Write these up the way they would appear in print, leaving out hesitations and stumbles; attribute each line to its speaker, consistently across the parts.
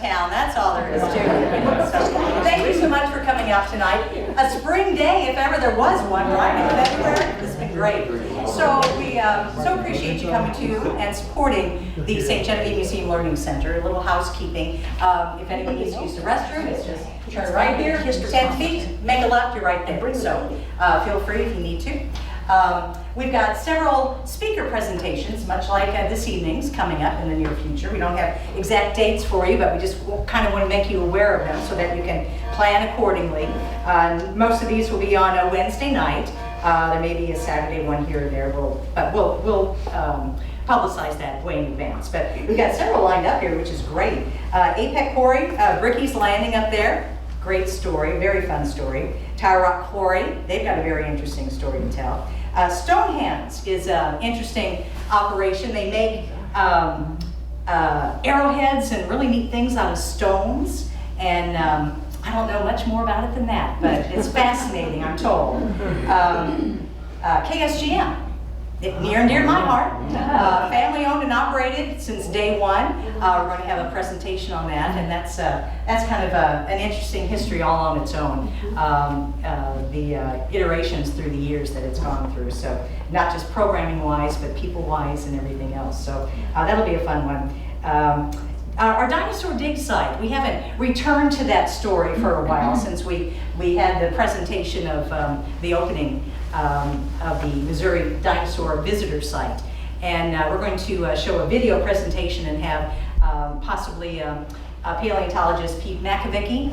Speaker 1: town. That's all there is to it. So, thank you so much for coming out tonight. A spring day, if ever there was one, right? In February. This has been great. So we so appreciate you coming to and supporting the St. Genevieve Museum Learning Center. A little housekeeping. If anyone needs to use the restroom, it's just turn right here, 10 feet, make a left, you're right there. So feel free if you need to. We've got several speaker presentations, much like this evening's, coming up in the near future. We don't have exact dates for you, but we just kind of want to make you aware of them so that you can plan accordingly. Most of these will be on a Wednesday night. There may be a Saturday one here or there, but we'll publicize that way in advance. But we've got several lined up here, which is great. APEC Quarry, Bricky's Landing up there. Great story, very fun story. Tower Rock Quarry, they've got a very interesting story to tell. Stonehands is an interesting operation. They make arrowheads and really neat things out of stones. And I don't know much more about it than that, but it's fascinating, I'm told. KSGM, near and dear to my heart. Family owned and operated since day one. We're going to have a presentation on that, and that's kind of an interesting history all on its own. The iterations through the years that it's gone through. So not just programming wise, but people wise and everything else. So that'll be a fun one. Our dinosaur dig site, we haven't returned to that story for a while since we had the presentation of the opening of the Missouri Dinosaur Visitor Site. And we're going to show a video presentation and have possibly paleontologist Pete Makovicki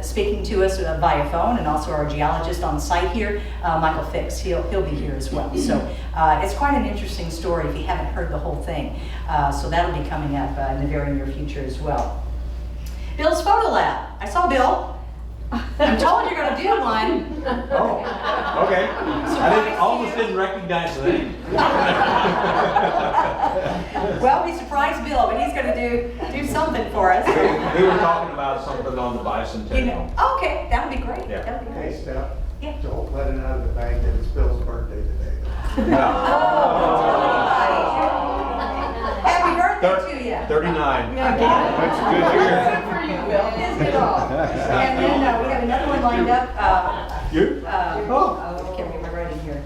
Speaker 1: speaking to us via phone, and also our geologist on site here, Michael Fix. He'll be here as well. So it's quite an interesting story if you haven't heard the whole thing. So that'll be coming up in the very near future as well. Bill's Photo Lab. I saw Bill. I'm told you're going to do one.
Speaker 2: Oh, okay. I almost didn't recognize the name.
Speaker 1: Well, we surprised Bill, but he's going to do something for us.
Speaker 2: We were talking about something on the bicentennial.
Speaker 1: You know, okay, that would be great.
Speaker 2: Yeah.
Speaker 1: That would be great.
Speaker 3: Hey, Steph,
Speaker 1: Yeah.
Speaker 3: don't let it out of the bag that it's Bill's birthday today.
Speaker 1: Happy birthday to you.
Speaker 2: 39.
Speaker 3: That's a good year.
Speaker 4: Good for you, Bill.
Speaker 1: Isn't it all? And then we have another one lined up.
Speaker 2: You?
Speaker 1: I can't read my writing here.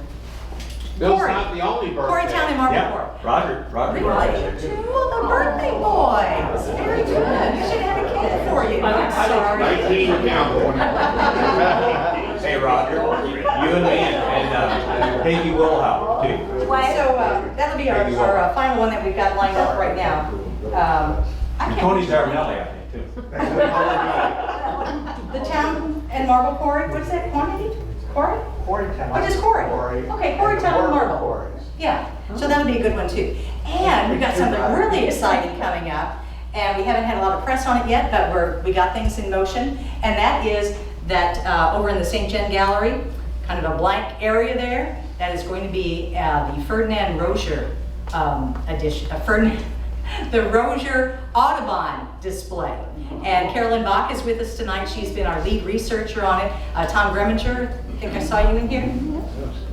Speaker 5: Bill's
Speaker 1: Corey.
Speaker 5: not the only birthday.
Speaker 1: Corey Town and Marble
Speaker 2: Yeah,
Speaker 1: Court.
Speaker 2: Roger.
Speaker 1: Really? The birthday boy. Very good. You should have a kid for you. I'm sorry.
Speaker 5: 19 now.
Speaker 2: Hey, Roger, you and me and Peggy Wilhouse, too.
Speaker 1: So that'll be our final one that we've got lined up right now. I
Speaker 2: And
Speaker 1: can't
Speaker 2: Tony Zarinelli, I think, too.
Speaker 1: The Town and Marble Quarry. What's that quantity? Quarry?
Speaker 3: Quarry Town.
Speaker 1: Oh, just Quarry. Okay, Quarry Town and Marble.
Speaker 3: Quarries.
Speaker 1: Yeah, so that'll be a good one too. And we've got something really exciting coming up, and we haven't had a lot of press on it yet, but we got things in motion, and that is that over in the St. Gen Gallery, kind of a blank area there, that is going to be the Ferdinand Rozier edition, the Rozier Audubon display. And Carolyn Bach is with us tonight. She's been our lead researcher on it. Tom Greminger, I think I saw you in here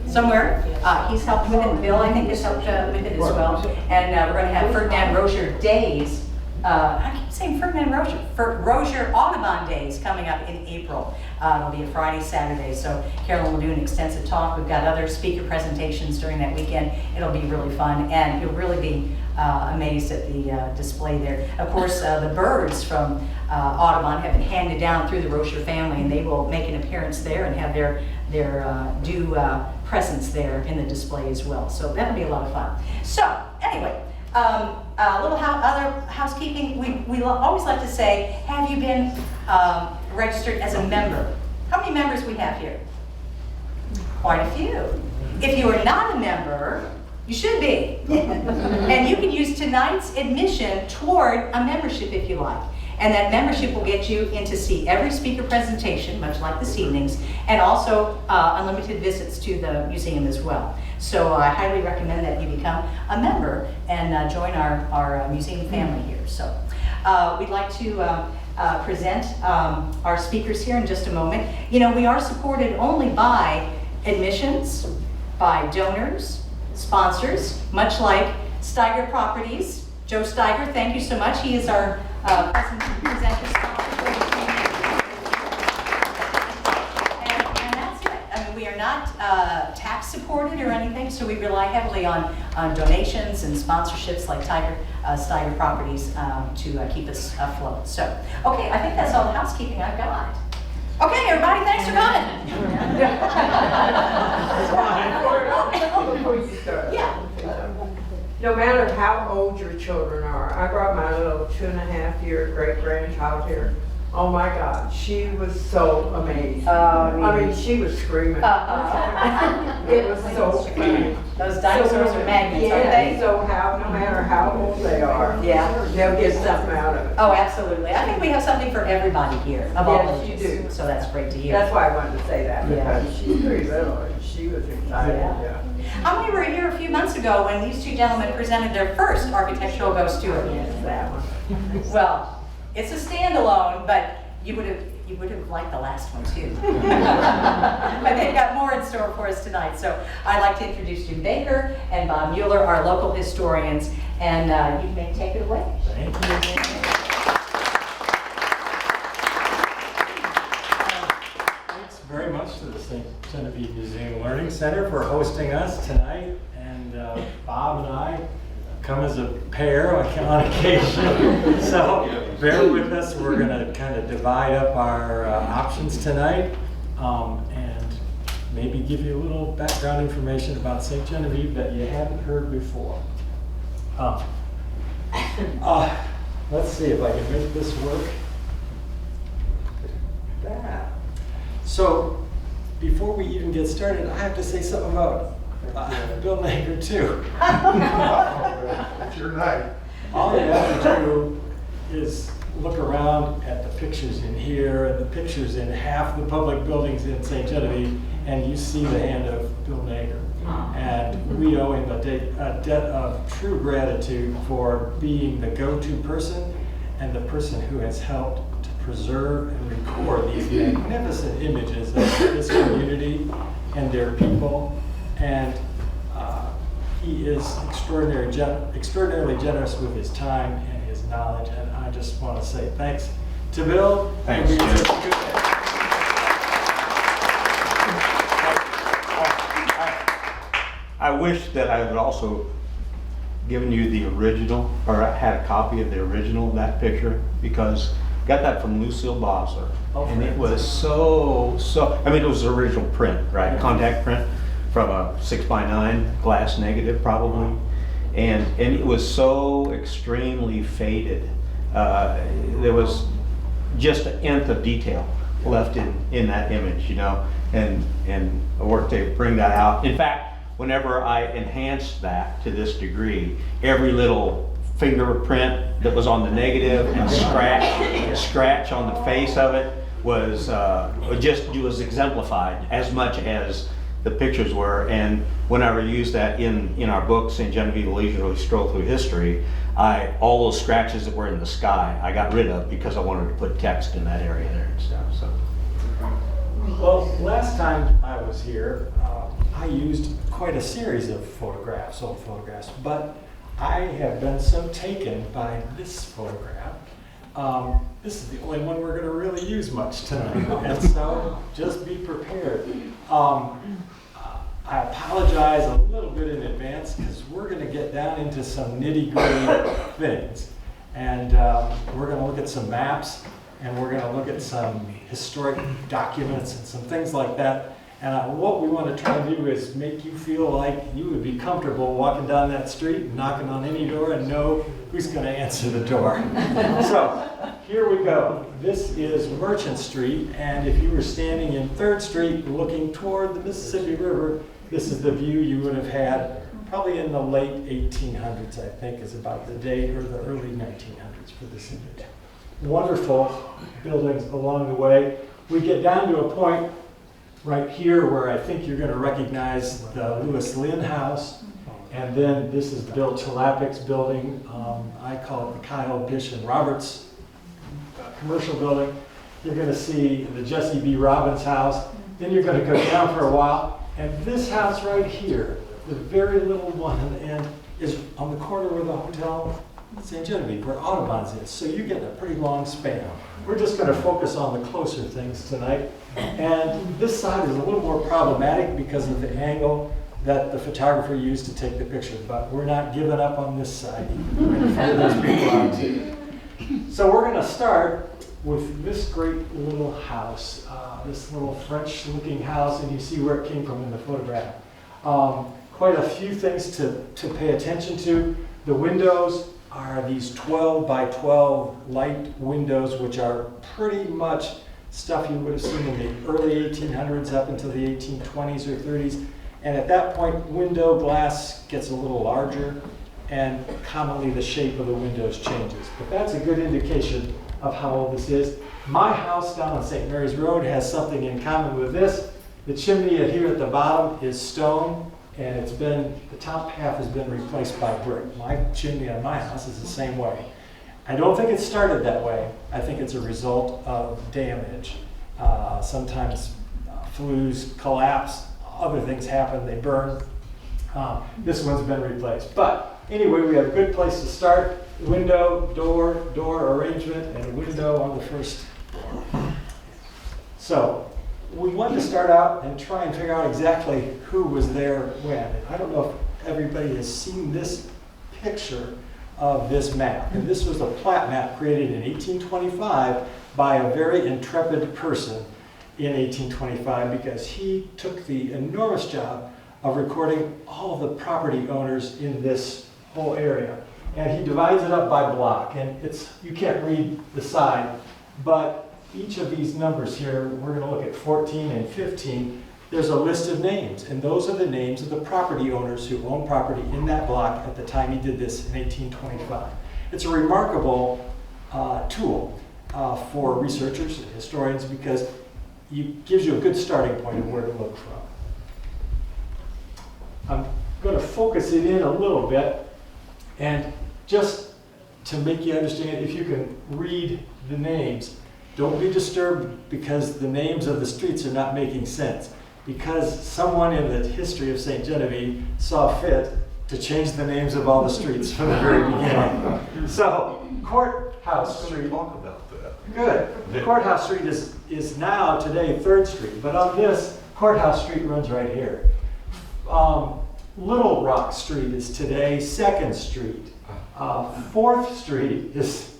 Speaker 1: somewhere. He's helped with it. Bill, I think, has helped with it as well. And we're going to have Ferdinand Rozier Days. I keep saying Ferdinand Rozier. Rozier Audubon Days coming up in April. It'll be a Friday, Saturday. So Carolyn will do an extensive talk. We've got other speaker presentations during that weekend. It'll be really fun, and you'll really be amazed at the display there. Of course, the birds from Audubon have been handed down through the Rozier family, and they will make an appearance there and have their due presence there in the display as well. So that'll be a lot of fun. So anyway, a little other housekeeping. We always like to say, have you been registered as a member? How many members we have here? Quite a few. If you are not a member, you should be. And you can use tonight's admission toward a membership if you like. And that membership will get you in to see every speaker presentation, much like this evening's, and also unlimited visits to the museum as well. So I highly recommend that you become a member and join our museum family here. So we'd like to present our speakers here in just a moment. You know, we are supported only by admissions, by donors, sponsors, much like Steiger Properties. Joe Steiger, thank you so much. He is our present and present your and that's it. I mean, we are not tax supported or anything, so we rely heavily on donations and sponsorships like Steiger Properties to keep us afloat. So, okay, I think that's all the housekeeping I've got. Okay, everybody, thanks for coming.
Speaker 4: Before you start.
Speaker 1: Yeah.
Speaker 4: No matter how old your children are, I brought my little 2.5-year great-grandchild here. Oh my God, she was so amazed. I mean, she was screaming. It was so funny.
Speaker 1: Those dinosaurs are magnets, aren't
Speaker 4: Yeah,
Speaker 1: they?
Speaker 4: so no matter how old they are,
Speaker 1: Yeah.
Speaker 4: they'll get something out of it.
Speaker 1: Oh, absolutely. I think we have something for everybody here of all
Speaker 4: Yes, you
Speaker 1: ages.
Speaker 4: do.
Speaker 1: So that's great to hear.
Speaker 4: That's why I wanted to say that,
Speaker 1: Yeah.
Speaker 4: because she's pretty little and she was excited.
Speaker 1: Yeah.
Speaker 4: Yeah.
Speaker 1: How many were here a few months ago when these two gentlemen presented their first architectural ghost tour?
Speaker 4: Yes, that one.
Speaker 1: Well, it's a standalone, but you would have liked the last one too. But they've got more in store for us tonight. So I'd like to introduce Jim Baker and Bob Mueller, our local historians, and you may take it away.
Speaker 6: Thank you. Thanks very much to the St. Genevieve Museum Learning Center for hosting us tonight. And Bob and I come as a pair on occasion. So bear with us. We're going to kind of divide up our options tonight and maybe give you a little background information about St. Genevieve that you haven't heard before. Let's see if I can make this work. That. So, before we even get started, I have to say something about Bill Nager too.
Speaker 3: It's your night.
Speaker 6: All you have to do is look around at the pictures in here and the pictures in half the public buildings in St. Genevieve, and you see the hand of Bill Nager. And we owe him a debt of true gratitude for being the go-to person and the person who has helped to preserve and record these magnificent images of this community and their people. And he is extraordinarily generous with his time and his knowledge. And I just want to say thanks to Bill.
Speaker 2: Thanks,
Speaker 6: for being
Speaker 2: Jim.
Speaker 6: such a good man.
Speaker 2: I wish that I had also given you the original, or I had a copy of the original of that picture, because I got that from Lucille Bosler.
Speaker 6: Oh,
Speaker 2: And it was so, I mean, it was the original print, right? Contact print from a 6x9 glass negative probably. And it was so extremely faded. There was just an nth of detail left in that image, you know, and I worked to bring that out. In fact, whenever I enhanced that to this degree, every little fingerprint that was on the negative and scratch on the face of it was exemplified as much as the pictures were. And whenever I used that in our book, St. Genevieve, A Leisurely Stroll Through History, all those scratches that were in the sky, I got rid of because I wanted to put text in that area there and stuff. So.
Speaker 6: Well, last time I was here, I used quite a series of photographs, old photographs, but I have been so taken by this photograph. This is the only one we're going to really use much tonight, and so just be prepared. I apologize a little bit in advance because we're going to get down into some nitty-gritty things, and we're going to look at some maps, and we're going to look at some historic documents and some things like that. And what we want to try to do is make you feel like you would be comfortable walking down that street and knocking on any door and know who's going to answer the door. So here we go. This is Merchant Street, and if you were standing in 3rd Street looking toward the Mississippi River, this is the view you would have had probably in the late 1800s, I think is about the date, or the early 1900s for this image. Wonderful buildings along the way. We get down to a point right here where I think you're going to recognize the Lewis Lynn House, and then this is Bill Chalapik's building. I call it the Kyle Bish and Roberts commercial building. You're going to see the Jesse B. Robbins house. Then you're going to go down for a while, and this house right here, the very little one on the end, is on the corner where the hotel St. Genevieve, where Audubon's is. So you get a pretty long span. We're just going to focus on the closer things tonight. And this side is a little more problematic because of the angle that the photographer used to take the picture. But we're not giving up on this side. We're going to figure those people out too. So we're going to start with this great little house, this little French-looking house, and you see where it came from in the photograph. Quite a few things to pay attention to. The windows are these 12 by 12 light windows, which are pretty much stuff you would have seen in the early 1800s up until the 1820s or 30s. And at that point, window glass gets a little larger, and commonly the shape of the windows changes. But that's a good indication of how old this is. My house down on St. Mary's Road has something in common with this. The chimney here at the bottom is stone, and the top half has been replaced by brick. My chimney on my house is the same way. I don't think it started that way. I think it's a result of damage. Sometimes flues collapse, other things happen, they burn. This one's been replaced. But anyway, we have a good place to start. Window, door arrangement, and a window on the first floor. So we wanted to start out and try and figure out exactly who was there when. I don't know if everybody has seen this picture of this map. And this was a plat map created in 1825 by a very intrepid person in 1825 because he took the enormous job of recording all the property owners in this whole area. And he divides it up by block. And you can't read the side, but each of these numbers here, we're going to look at 14 and 15, there's a list of names. And those are the names of the property owners who own property in that block at the time he did this in 1825. It's a remarkable tool for researchers and historians because it gives you a good starting point of where to look from. I'm going to focus it in a little bit, and just to make you understand, if you can read the names, don't be disturbed because the names of the streets are not making sense. Because someone in the history of St. Genevieve saw fit to change the names of all the streets from the very beginning. So, Courthouse Street.
Speaker 3: Talk about that.
Speaker 6: Good. Courthouse Street is now, today, 3rd Street. But on this, Courthouse Street runs right here. Little Rock Street is today 2nd Street. 4th Street is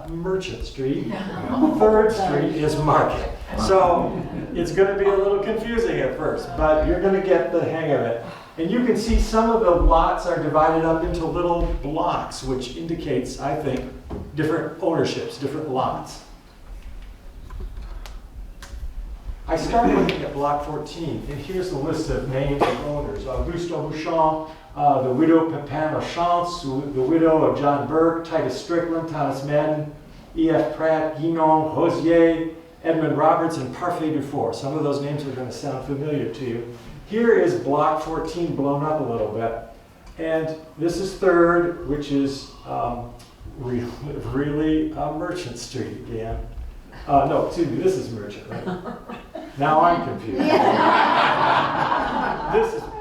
Speaker 6: Merchant Street. 3rd Street is Market. So it's going to be a little confusing at first, but you're going to get the hang of it. And you can see some of the lots are divided up into little blocks, which indicates, I think, different ownerships, different lots. I started looking at block 14, and here's the list of names of owners. Auguste Bouchon, the widow Pepin Lachance, the widow of John Burke, Titus Strickland, Thomas Madden, E.F. Pratt, Guinon, Rosier, Edmund Roberts, and Parfait Dufour. Some of those names are going to sound familiar to you. Here is block 14 blown up a little bit. And this is 3rd, which is really Merchant Street again. No, excuse me, this is Merchant, right? Now I'm confused.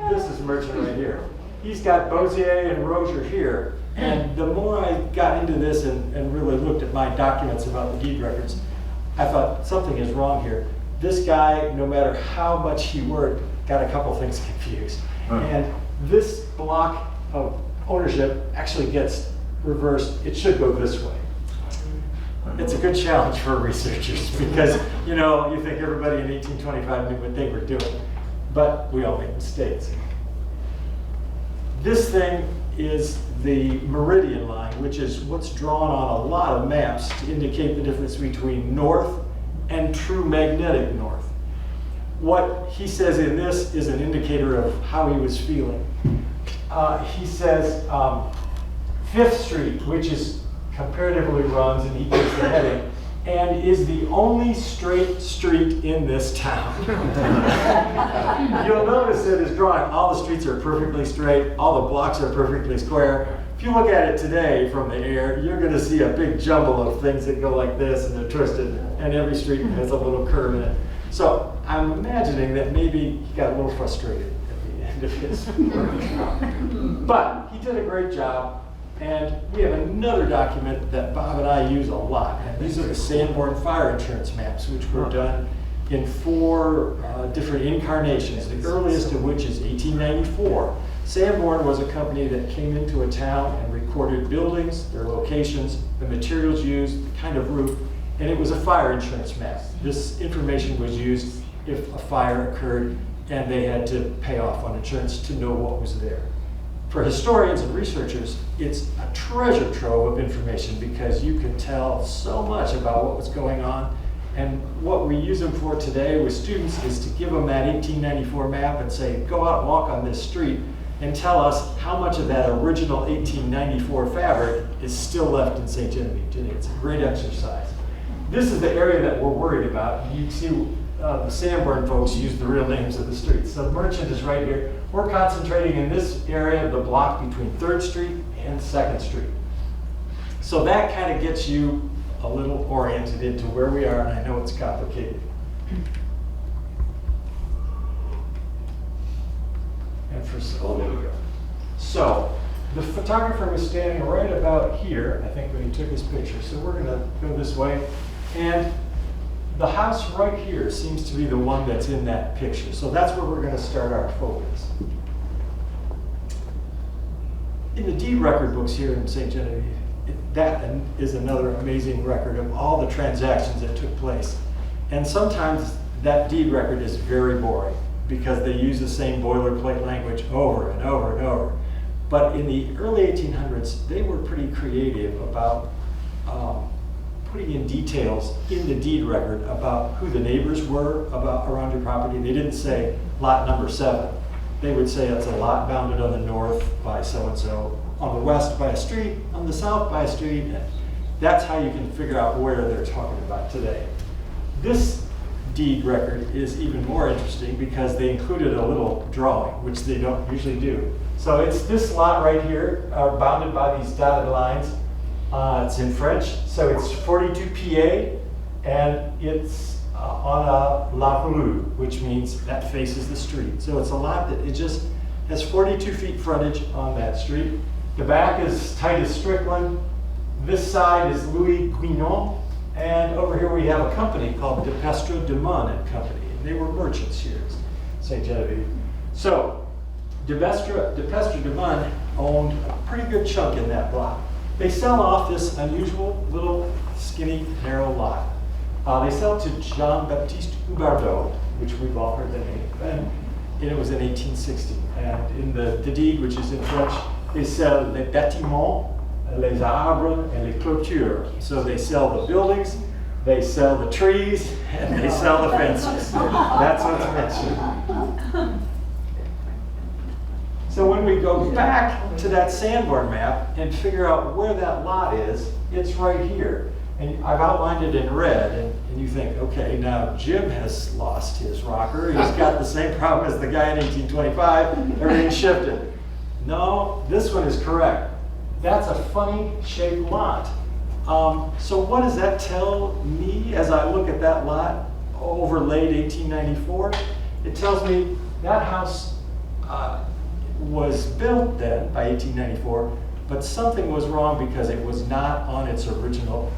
Speaker 6: This is Merchant right here. He's got Bezier and Rozier here. And the more I got into this and really looked at my documents about the deed records, I thought something is wrong here. This guy, no matter how much he worked, got a couple things confused. And this block of ownership actually gets reversed. It should go this way. It's a good challenge for researchers because, you think everybody in 1825 knew what they were doing, but we all make mistakes. This thing is the meridian line, which is what's drawn on a lot of maps to indicate the difference between north and true magnetic north. What he says in this is an indicator of how he was feeling. He says 5th Street, which is comparatively runs, and he gives the heading, and is the only straight street in this town. You'll notice that his drawing, all the streets are perfectly straight, all the blocks are perfectly square. If you look at it today from the air, you're going to see a big jumble of things that go like this, and they're twisted, and every street has a little curve in it. So I'm imagining that maybe he got a little frustrated at the end of his work. But he did a great job. And we have another document that Bob and I use a lot, and these are the Sanborn fire insurance maps, which were done in 4 different incarnations, the earliest of which is 1894. Sanborn was a company that came into a town and recorded buildings, their locations, the materials used, the kind of roof, and it was a fire insurance map. This information was used if a fire occurred and they had to pay off on insurance to know what was there. For historians and researchers, it's a treasure trove of information because you can tell so much about what was going on. And what we use them for today with students is to give them that 1894 map and say, go out and walk on this street and tell us how much of that original 1894 fabric is still left in St. Genevieve today. It's a great exercise. This is the area that we're worried about. You see the Sanborn folks use the real names of the streets. So Merchant is right here. We're concentrating in this area of the block between 3rd Street and 2nd Street. So that kind of gets you a little oriented into where we are, and I know it's complicated. And there we go. So the photographer was standing right about here, I think, when he took his picture. So we're gonna go this way. And the house right here seems to be the one that's in that picture. So that's where we're gonna start our focus. In the deed record books here in St. Genevieve, that is another amazing record of all the transactions that took place. And sometimes that deed record is very boring because they use the same boilerplate language over and over and over. But in the early 1800s, they were pretty creative about putting in details in the deed record about who the neighbors were around your property. They didn't say lot number 7. They would say it's a lot bounded on the north by so-and-so, on the west by a street, on the south by a street. And that's how you can figure out where they're talking about today. This deed record is even more interesting because they included a little drawing, which they don't usually do. So it's this lot right here, bounded by these dotted lines. It's in French, so it's 42 PA, and it's on a la rue, which means that faces the street. So it's a lot that it just has 42 feet frontage on that street. The back is Titus Strickland. This side is Louis Guinon. And over here we have a company called De Pestre de Mun and Company. They were merchants here in St. Genevieve. So De Pestre de Mun owned a pretty good chunk in that block. They sell off this unusual little skinny narrow lot. They sell to Jean-Baptiste Huberdeau, which we've all heard the name, and it was in 1860. And in the deed, which is in French, they sell les bâtiments, les arbres, and les clôtures. So they sell the buildings, they sell the trees, and they sell the fences. That's what's mentioned. So when we go back to that Sanborn map and figure out where that lot is, it's right here. And I've outlined it in red, and you think, okay, now Jim has lost his rocker. He's got the same problem as the guy in 1825. Everything shifted. No, this one is correct. That's a funny shaped lot. So what does that tell me as I look at that lot overlaid 1894? It tells me that house was built then by 1894, but something was wrong because it was not on its original.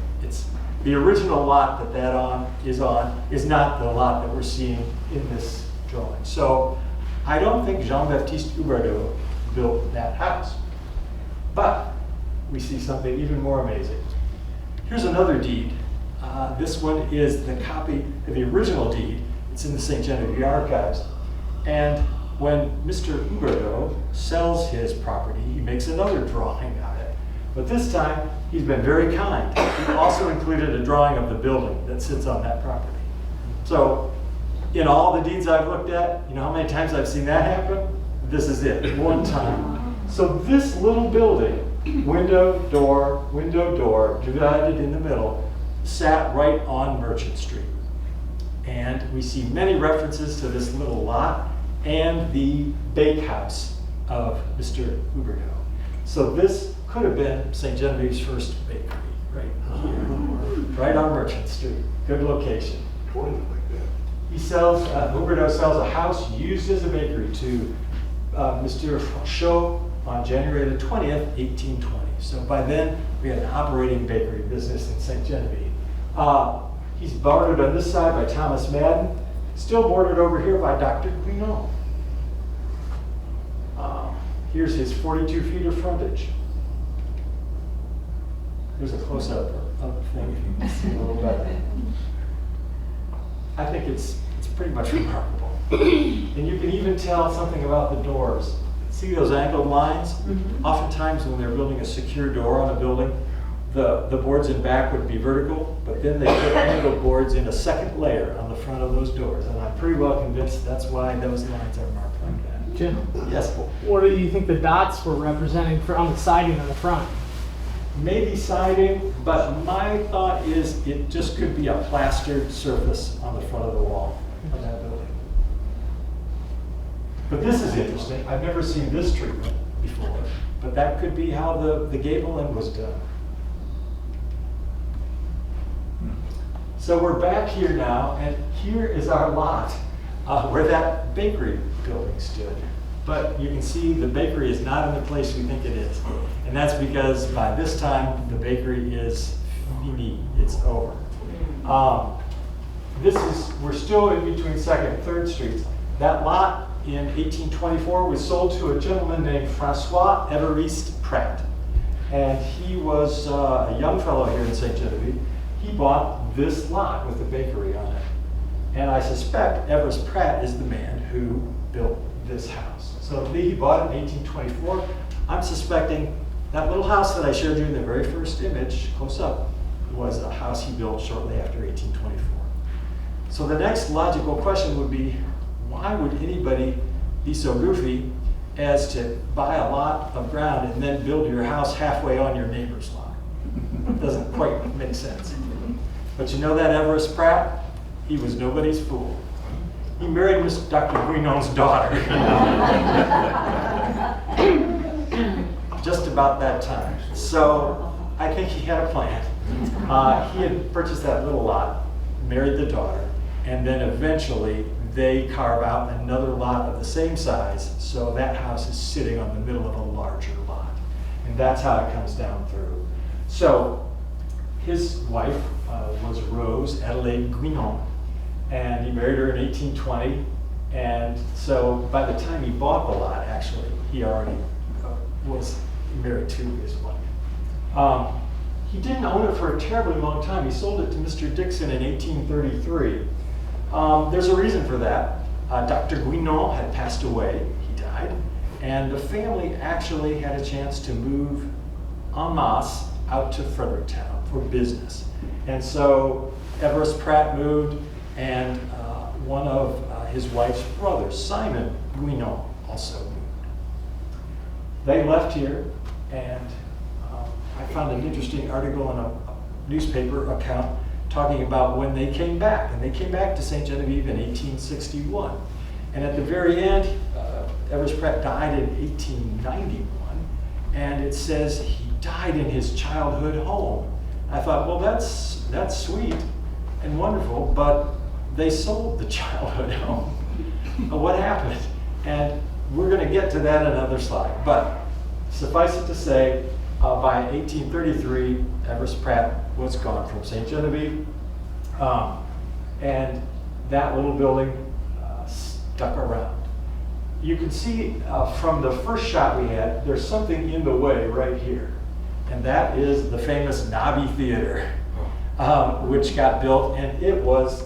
Speaker 6: The original lot that is not the lot that we're seeing in this drawing. So I don't think Jean-Baptiste Huberdeau built that house. But we see something even more amazing. Here's another deed. This one is the copy of the original deed. It's in the St. Genevieve archives. And when Mr. Huberdeau sells his property, he makes another drawing of it. But this time, he's been very kind. He also included a drawing of the building that sits on that property. So in all the deeds I've looked at, you know how many times I've seen that happen? This is it, one time. So this little building, window, door, divided in the middle, sat right on Merchant Street. And we see many references to this little lot and the bakehouse of Mr. Huberdeau. So this could have been St. Genevieve's first bakery, right here, right on Merchant Street. Good location. He Huberdeau sells a house used as a bakery to Mr. Franchot on January the 20th, 1820. So by then, we had an operating bakery business in St. Genevieve. He's bordered on this side by Thomas Madden, still bordered over here by Dr. Guinon. Here's his 42 feet of frontage. Here's a close-up of the thing, if you can see a little better. I think it's pretty much remarkable. And you can even tell something about the doors. See those angled lines? Oftentimes when they're building a secure door on a building, the boards in back would be vertical, but then they put angled boards in a second layer on the front of those doors. And I'm pretty well convinced that's why those lines are marked like that.
Speaker 7: Jim,
Speaker 6: Yes,
Speaker 7: what do you think the dots were representing for on the siding on the front?
Speaker 6: maybe siding, but my thought is it just could be a plastered surface on the front of the wall of that building. But this is interesting. I've never seen this treatment before, but that could be how the gable end was done. So we're back here now, and here is our lot where that bakery building stood. But you can see the bakery is not in the place we think it is. And that's because by this time, the bakery is fini, it's over. We're still in between 2nd and 3rd Streets. That lot in 1824 was sold to a gentleman named Francois Évariste Pratt. And he was a young fellow here in St. Genevieve. He bought this lot with the bakery on it. And I suspect Évariste Pratt is the man who built this house. So he bought it in 1824. I'm suspecting that little house that I showed you in the very first image, close up, was a house he built shortly after 1824. So the next logical question would be, why would anybody be so goofy as to buy a lot of ground and then build your house halfway on your neighbor's lot? It doesn't quite make sense. But you know that Évariste Pratt? He was nobody's fool. He married Miss Dr. Guinon's daughter. Just about that time. So I think he had a plan. He had purchased that little lot, married the daughter, and then eventually they carve out another lot of the same size, so that house is sitting on the middle of a larger lot. And that's how it comes down through. So his wife was Rose Adelaide Guinon, and he married her in 1820. And so by the time he bought the lot, actually, he already was married to his wife. He didn't own it for a terribly long time. He sold it to Mr. Dixon in 1833. There's a reason for that. Dr. Guinon had passed away, he died, and the family actually had a chance to move en masse out to Fredericktown for business. And so Évariste Pratt moved, and one of his wife's brothers, Simon Guinon, also moved. They left here, and I found an interesting article in a newspaper account talking about when they came back. And they came back to St. Genevieve in 1861. And at the very end, Évariste Pratt died in 1891. And it says he died in his childhood home. I thought, well, that's sweet and wonderful, but they sold the childhood home. What happened? And we're going to get to that in another slide. But suffice it to say, by 1833, Évariste Pratt was gone from St. Genevieve, and that little building stuck around. You can see from the first shot we had, there's something in the way right here, and that is the famous Nobby Theater, which got built, and it was,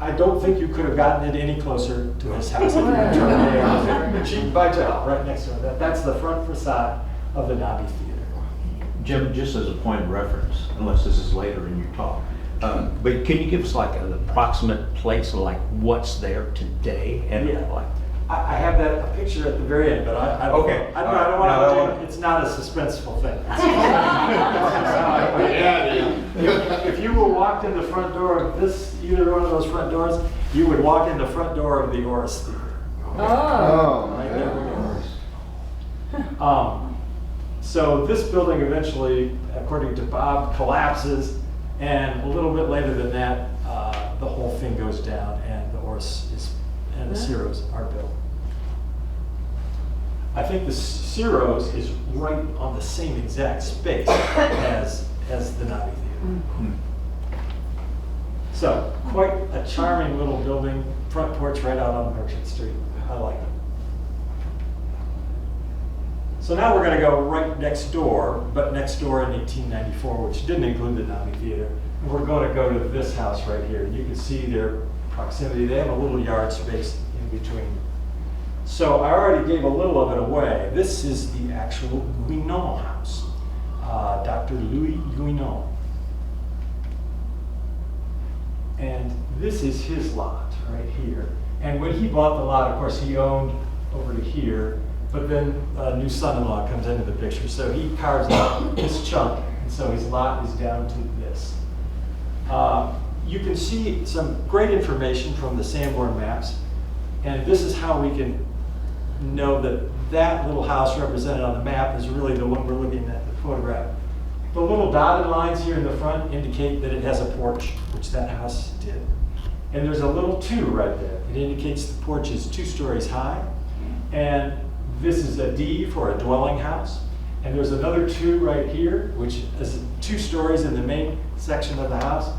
Speaker 6: I don't think you could have gotten it any closer to this house. If you were trying to cheek by jowl right next to it. That's the front facade of the Nobby Theater.
Speaker 2: Jim, just as a point of reference, unless this is later in your talk, but can you give us like an approximate place of like what's there today? And
Speaker 6: Yeah.
Speaker 2: like,
Speaker 6: I have a picture at the very end, but I don't,
Speaker 2: Okay.
Speaker 6: I
Speaker 2: All right.
Speaker 6: don't
Speaker 2: No,
Speaker 6: want to, it's not a suspenseful thing. If you were walked in the front door of either one of those front doors, you would walk in the front door of the Oris Theater.
Speaker 3: Oh.
Speaker 6: Right there we go. So this building eventually, according to Bob, collapses, and a little bit later than that, the whole thing goes down, and the Oris and the Ciros are built. I think the Ciro's is right on the same exact space as the Navi Theater. So, quite a charming little building, front porch right out on Merchant Street. I like it. So now we're going to go right next door, but next door in 1894, which didn't include the Navi Theater. And we're going to go to this house right here. You can see their proximity. They have a little yard space in between. So I already gave a little of it away. This is the actual Guinan house, Dr. Louis Guinan. And this is his lot right here. And when he bought the lot, of course, he owned over to here, but then a new son-in-law comes into the picture. So he carves out this chunk, and so his lot is down to this. You can see some great information from the Sanborn maps, and this is how we can know that that little house represented on the map is really the one we're looking at in the photograph. The little dotted lines here in the front indicate that it has a porch, which that house did. And there's a little 2 right there. It indicates the porch is 2 stories high. And this is a D for a dwelling house. And there's another 2 right here, which is 2 stories in the main section of the house.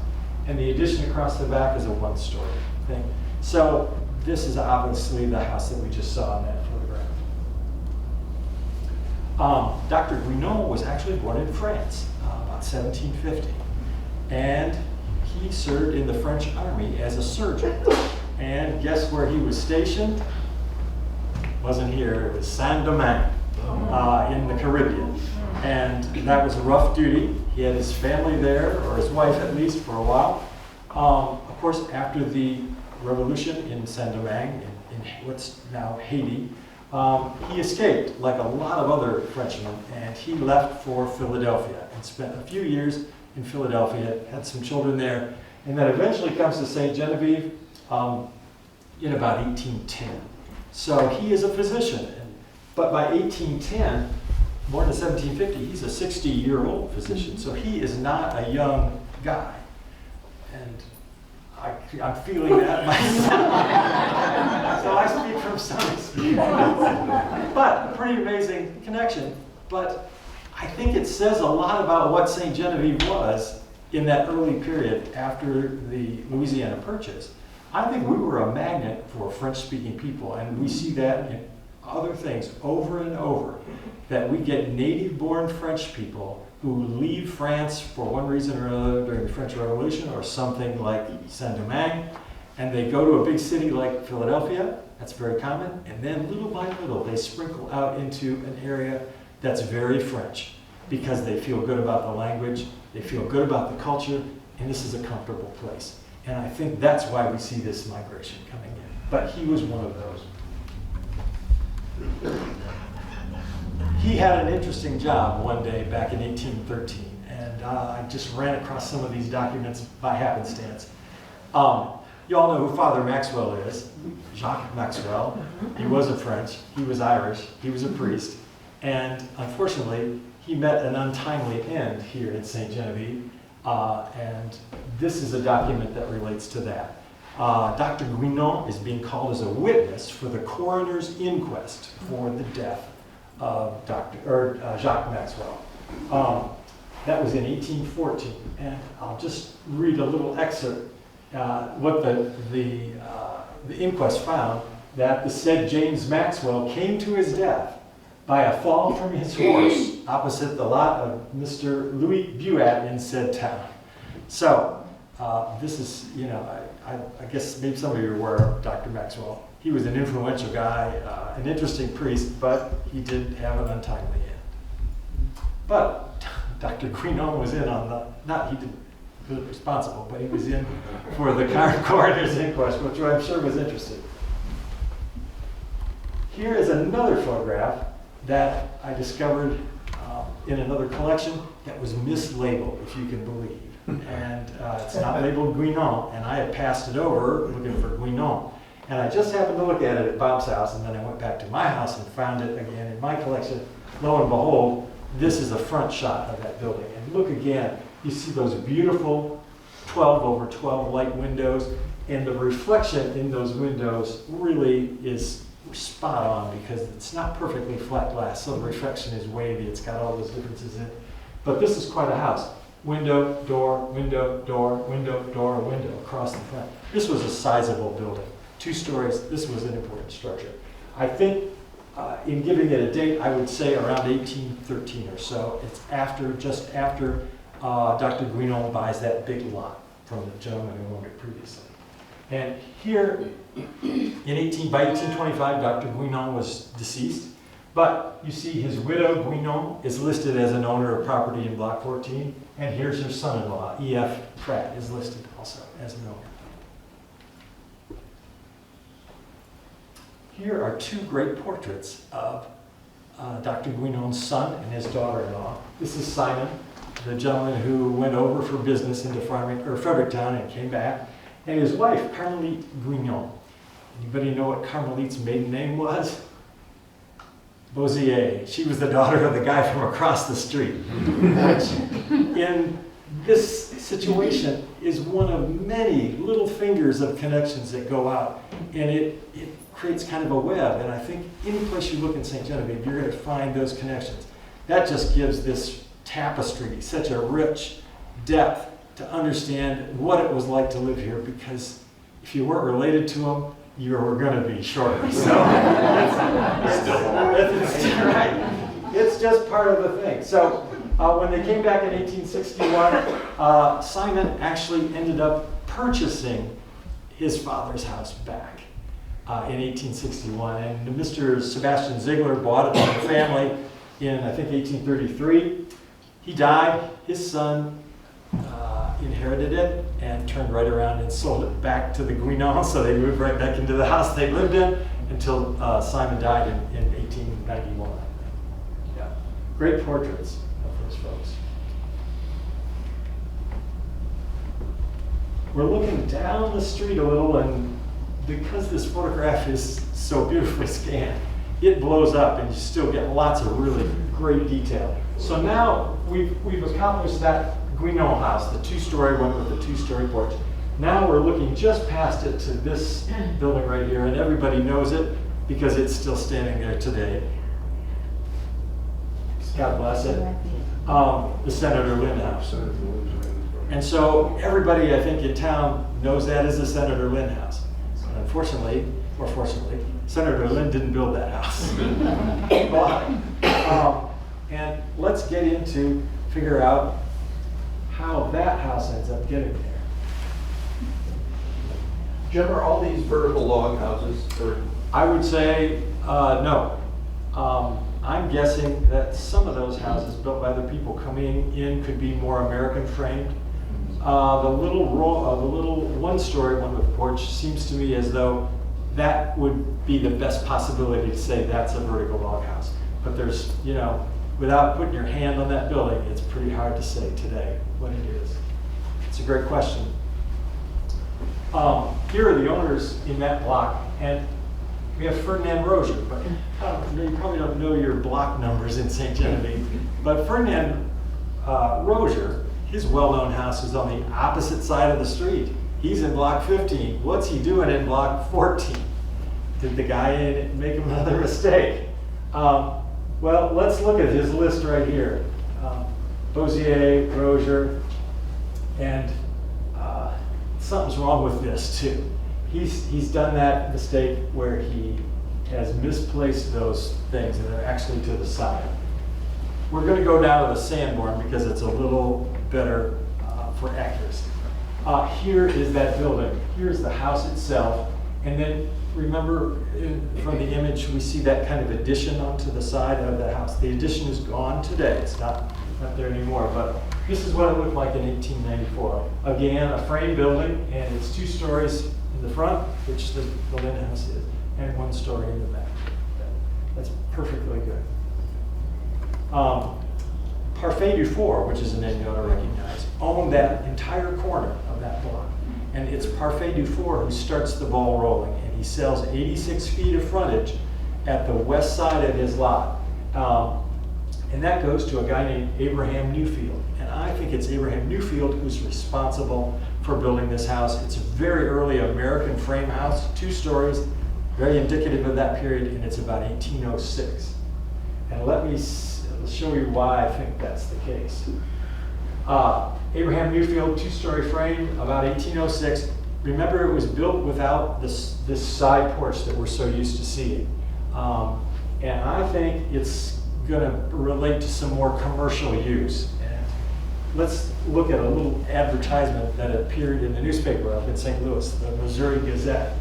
Speaker 6: And the addition across the back is a 1-story thing. So this is obviously the house that we just saw in that photograph. Dr. Guinan was actually born in France, about 1750. And he served in the French army as a surgeon. And guess where he was stationed? Wasn't here, it was Saint-Domingue in the Caribbean. And that was a rough duty. He had his family there, or his wife at least, for a while. Of course, after the revolution in Saint-Domingue, in what's now Haiti, he escaped, like a lot of other Frenchmen, and he left for Philadelphia and spent a few years in Philadelphia, had some children there, and then eventually comes to St. Genevieve in about 1810. So he is a physician, but by 1810, born in 1750, he's a 60-year-old physician, so he is not a young guy. And I'm feeling that myself. So I speak from some experience. But a pretty amazing connection. But I think it says a lot about what St. Genevieve was in that early period after the Louisiana Purchase. I think we were a magnet for French-speaking people, and we see that in other things over and over, that we get native-born French people who leave France for one reason or another during the French Revolution or something like Saint-Domingue, and they go to a big city like Philadelphia. That's very common. And then little by little, they sprinkle out into an area that's very French because they feel good about the language, they feel good about the culture, and this is a comfortable place. And I think that's why we see this migration coming in. But he was one of those. He had an interesting job one day back in 1813, and I just ran across some of these documents by happenstance. You all know who Father Maxwell is, Jacques Maxwell. He wasn't French, he was Irish, he was a priest, and unfortunately, he met an untimely end here in St. Genevieve, and this is a document that relates to that. Dr. Guinan is being called as a witness for the coroner's inquest for the death of Jacques Maxwell. That was in 1814, and I'll just read a little excerpt. What the inquest found, that the said James Maxwell came to his death by a fall from his horse opposite the lot of Mr. Louis Buat in said town. So this is, I guess maybe some of you are aware of Dr. Maxwell. He was an influential guy, an interesting priest, but he did have an untimely end. But Dr. Guinan was in on he didn't feel responsible, but he was in for the coroner's inquest, which I'm sure was interesting. Here is another photograph that I discovered in another collection that was mislabeled, if you can believe. And it's not labeled Guinan, and I had passed it over looking for Guinan. And I just happened to look at it at Bob's house, and then I went back to my house and found it again in my collection. Lo and behold, this is a front shot of that building. And look again, you see those beautiful 12/12 light windows, and the reflection in those windows really is spot on because it's not perfectly flat glass, so the reflection is wavy. It's got all those differences in it. But this is quite a house. Window, door, window, door, window, door, window across the front. This was a sizable building. 2 stories, this was an important structure. I think in giving it a date, I would say around 1813 or so. It's just after Dr. Guinon buys that big lot from the gentleman who owned it previously. And here, by 1825, Dr. Guinon was deceased, but you see his widow, Guinon, is listed as an owner of property in Block 14, and here's her son-in-law, E.F. Pratt, is listed also as an owner. Here are 2 great portraits of Dr. Guinon's son and his daughter-in-law. This is Simon, the gentleman who went over for business into Fredericktown and came back, and his wife, Carmelite Guinon. Anybody know what Carmelite's maiden name was? Bozier. She was the daughter of the guy from across the street, which in this situation is one of many little fingers of connections that go out, and it creates kind of a web. And I think any place you look in St. Genevieve, you're going to find those connections. That just gives this tapestry such a rich depth to understand what it was like to live here, because if you weren't related to them, you were going to be shortly. So it's just part of the thing. So when they came back in 1861, Simon actually ended up purchasing his father's house back in 1861. And Mr. Sebastian Ziegler bought it from the family in, I think, 1833. He died. His son inherited it and turned right around and sold it back to the Guinons, so they moved right back into the house they lived in until Simon died in 1891. Yeah. Great portraits of those folks. We're looking down the street a little, and because this photograph is so beautifully scanned, it blows up and you still get lots of really great detail. So now we've accomplished that Guinon house, the 2-story one with the 2-story porch. Now we're looking just past it to this building right here, and everybody knows it because it's still standing there today. God bless it. The Senator Lynn House. And so everybody, I think, in town knows that as the Senator Lynn House. And unfortunately, or fortunately, Senator Lynn didn't build that house. And let's get into figure out how that house ends up getting there.
Speaker 5: Jim, are all these vertical log houses, or?
Speaker 6: I would say no. I'm guessing that some of those houses built by the people coming in could be more American framed. The little 1-story one with porch seems to me as though that would be the best possibility to say that's a vertical log house. But there's, without putting your hand on that building, it's pretty hard to say today what it is. It's a great question. Here are the owners in that block, and we have Ferdinand Rozier, but you probably don't know your block numbers in St. Genevieve, but Ferdinand Rozier, his well-known house is on the opposite side of the street. He's in block 15. What's he doing in block 14? Did the guy in it make another mistake? Well, let's look at his list right here. Bozier, Rozier, and something's wrong with this too. He's done that mistake where he has misplaced those things, and they're actually to the side. We're going to go down to the Sanborn because it's a little better for accuracy. Here is that building. Here's the house itself, and then remember from the image we see that kind of addition onto the side of the house. The addition is gone today. It's not there anymore, but this is what it looked like in 1894. Again, a frame building, and it's 2 stories in the front, which the Lynn House is, and 1 story in the back. That's perfectly good. Parfait Dufour, which is a name you ought to recognize, owned that entire corner of that block. And it's Parfait Dufour who starts the ball rolling, and he sells 86 feet of frontage at the west side of his lot. And that goes to a guy named Abraham Newfield. And I think it's Abraham Newfield who's responsible for building this house. It's a very early American frame house, 2 stories, very indicative of that period, and it's about 1806. And let me show you why I think that's the case. Abraham Newfield, two-story frame, about 1806. Remember, it was built without this side porch that we're so used to seeing. And I think it's going to relate to some more commercial use. And let's look at a little advertisement that appeared in the newspaper up in St. Louis, the Missouri Gazette.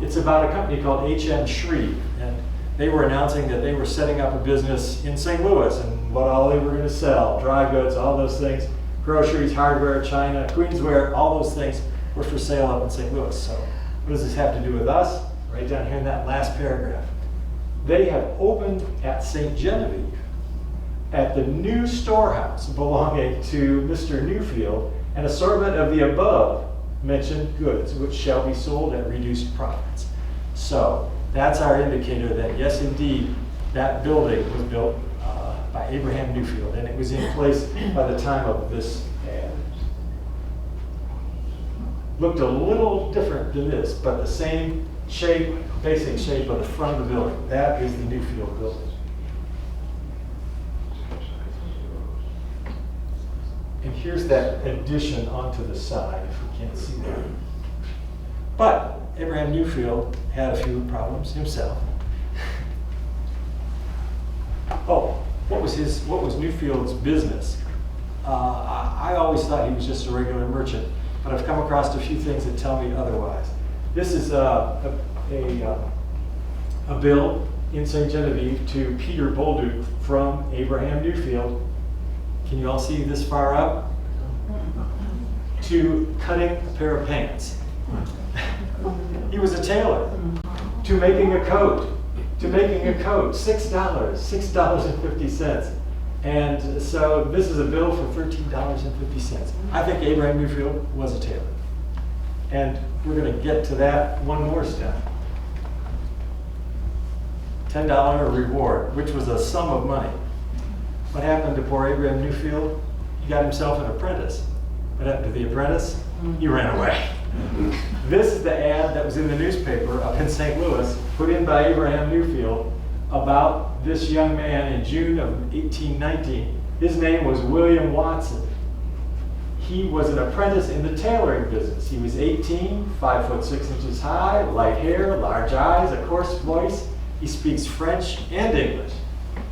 Speaker 6: It's about a company called H.M. Shreve, and they were announcing that they were setting up a business in St. Louis and what all they were going to sell, dry goods, all those things, groceries, hardware, china, queensware, all those things were for sale up in St. Louis. So what does this have to do with us? Right down here in that last paragraph. They have opened at St. Genevieve, at the new storehouse belonging to Mr. Newfield, an assortment of the above mentioned goods, which shall be sold at reduced profits. So that's our indicator that yes, indeed, that building was built by Abraham Newfield, and it was in place by the time of this ad. Looked a little different than this, but the same shape, basic shape of the front of the building. That is the Newfield building. And here's that addition onto the side, if we can't see that. But Abraham Newfield had a few problems himself. Oh, what was Newfield's business? I always thought he was just a regular merchant, but I've come across a few things that tell me otherwise. This is a bill in St. Genevieve to Peter Bolduc from Abraham Newfield. Can you all see this far up? To cutting a pair of pants. He was a tailor. To making a coat. $6.50. And so this is a bill for $13.50. I think Abraham Newfield was a tailor. And we're going to get to that one more step. $10 reward, which was a sum of money. What happened to poor Abraham Newfield? He got himself an apprentice. What happened to the apprentice? He ran away. This is the ad that was in the newspaper up in St. Louis, put in by Abraham Newfield about this young man in June of 1819. His name was William Watson. He was an apprentice in the tailoring business. He was 18, 5'6" high, light hair, large eyes, a coarse voice. He speaks French and English.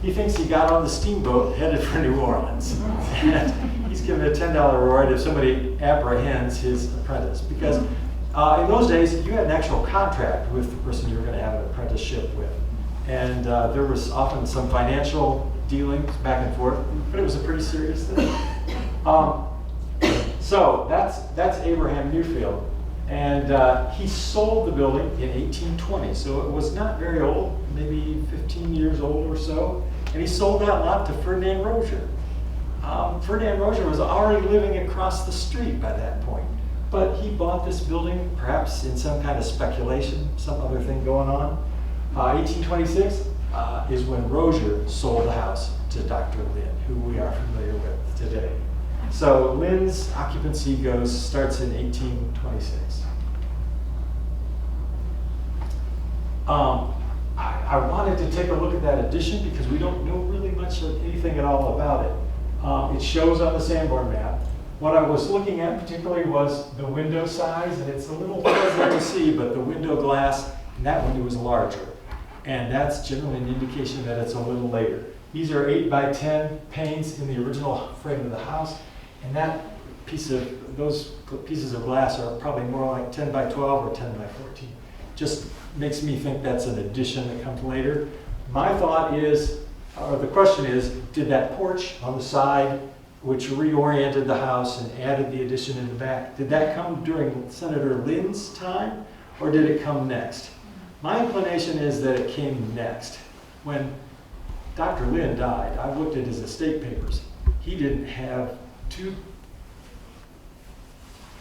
Speaker 6: He thinks he got on the steamboat headed for New Orleans. And he's given a $10 reward if somebody apprehends his apprentice. Because in those days, you had an actual contract with the person you were going to have an apprenticeship with. And there was often some financial dealings back and forth, but it was a pretty serious thing. So that's Abraham Newfield. And he sold the building in 1820, so it was not very old, maybe 15 years old or so. And he sold that lot to Ferdinand Rozier. Ferdinand Rozier was already living across the street by that point. But he bought this building, perhaps in some kind of speculation, some other thing going on. 1826 is when Rozier sold the house to Dr. Lynn, who we are familiar with today. So Lynn's occupancy starts in 1826. I wanted to take a look at that addition because we don't know really much of anything at all about it. It shows on the Sanborn map. What I was looking at particularly was the window size, and it's a little hard to see, but the window glass in that window was larger. And that's generally an indication that it's a little later. These are 8x10 panes in the original frame of the house, and those pieces of glass are probably more like 10x12 or 10x14. Just makes me think that's an addition that comes later. My thought is, or the question is, did that porch on the side, which reoriented the house and added the addition in the back, did that come during Senator Lynn's time, or did it come next? My inclination is that it came next. When Dr. Lynn died, I looked at his estate papers. He didn't have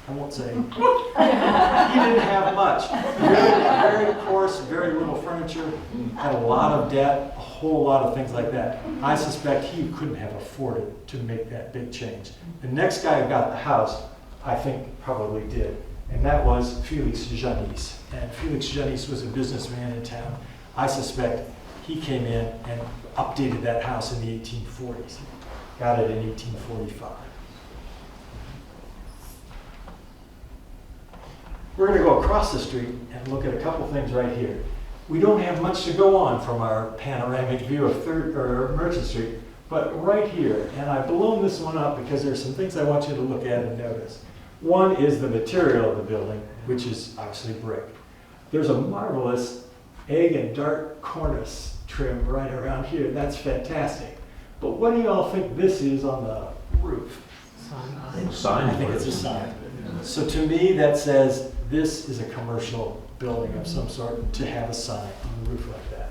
Speaker 6: I won't say. He didn't have much. Very coarse, very little furniture, had a lot of debt, a whole lot of things like that. I suspect he couldn't have afforded to make that big change. The next guy who got the house, I think, probably did. and that was Felix Janis. And Felix Janis was a businessman in town. I suspect he came in and updated that house in the 1840s. Got it in 1845. We're going to go across the street and look at a couple things right here. We don't have much to go on from our panoramic view of Merchant Street, but right here, and I've blown this one up because there's some things I want you to look at and notice. One is the material of the building, which is obviously brick. There's a marvelous egg and dart cornice trim right around here. That's fantastic. But what do you all think this is on the roof?
Speaker 2: Sign.
Speaker 6: I think it's a sign. So to me, that says this is a commercial building of some sort to have a sign on the roof like that.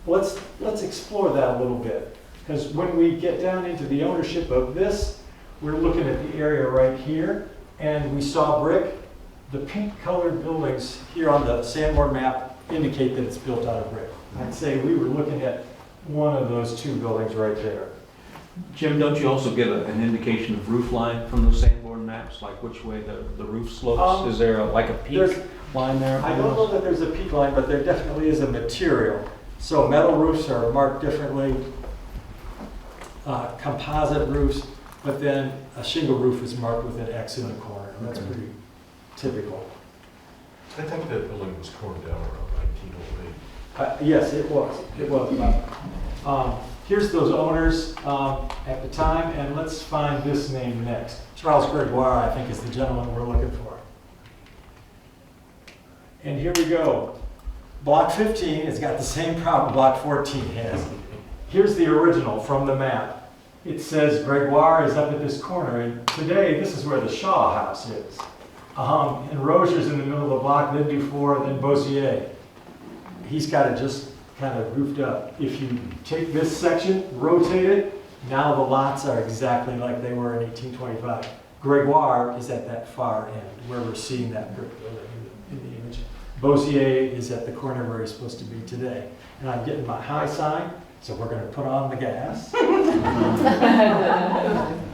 Speaker 6: Let's explore that a little bit, because when we get down into the ownership of this, we're looking at the area right here, and we saw brick. The pink colored buildings here on the Sanborn map indicate that it's built out of brick. I'd say we were looking at one of those two buildings right there.
Speaker 2: Jim, don't you also get an indication of roof line from those Sanborn maps, like which way the roof slopes? Is there like a peak line there?
Speaker 6: I don't know that there's a peak line, but there definitely is a material. So metal roofs are marked differently, composite roofs, but then a shingle roof is marked with an X in the corner. That's pretty typical.
Speaker 5: I think that building was torn down around 1908.
Speaker 6: Yes, it was. It was. Here's those owners at the time, and let's find this name next. Charles Gregoire, I think, is the gentleman we're looking for. And here we go. Block 15 has got the same problem Block 14 has. Here's the original from the map. It says Gregoire is up at this corner, and today this is where the Shaw House is. And Rozier's in the middle of the block, then Dufour, then Bossier. He's got it just kind of roofed up. If you take this section, rotate it, now the lots are exactly like they were in 1825. Gregoire is at that far end, where we're seeing that brick building in the image. Bossier is at the corner where he's supposed to be today. And I'm getting my high sign, so we're going to put on the gas.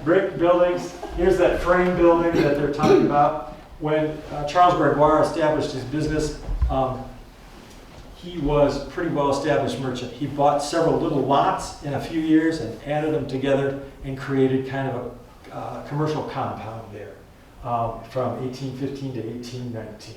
Speaker 6: Brick buildings. Here's that frame building that they're talking about. When Charles Gregoire established his business, he was a pretty well-established merchant. He bought several little lots in a few years and added them together and created kind of a commercial compound there from 1815 to 1819.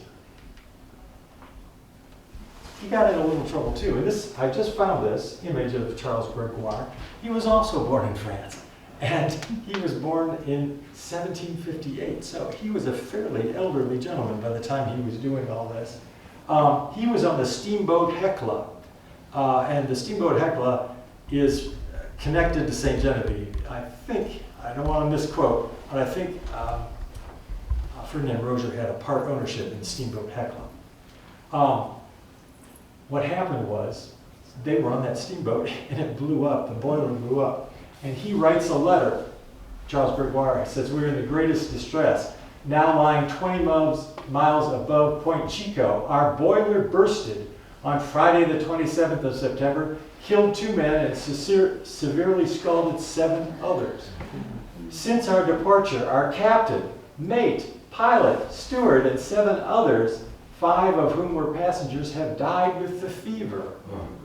Speaker 6: He got in a little trouble too. And this, I just found this image of Charles Gregoire. He was also born in France. And he was born in 1758. So he was a fairly elderly gentleman by the time he was doing all this. He was on the steamboat Hecla. And the steamboat Hecla is connected to St. Genevieve. I think, I don't want to misquote, but I think Ferdinand Rozier had a part ownership in steamboat Hecla. What happened was, they were on that steamboat and it blew up, the boiler blew up. And he writes a letter, Charles Gregoire, says, "We're in the greatest distress. Now lying 20 miles above Point Chico, our boiler bursted on Friday the 27th of September, killed 2 men and severely scalded 7 others. Since our departure, our captain, mate, pilot, steward, and 7 others, 5 of whom were passengers, have died with the fever.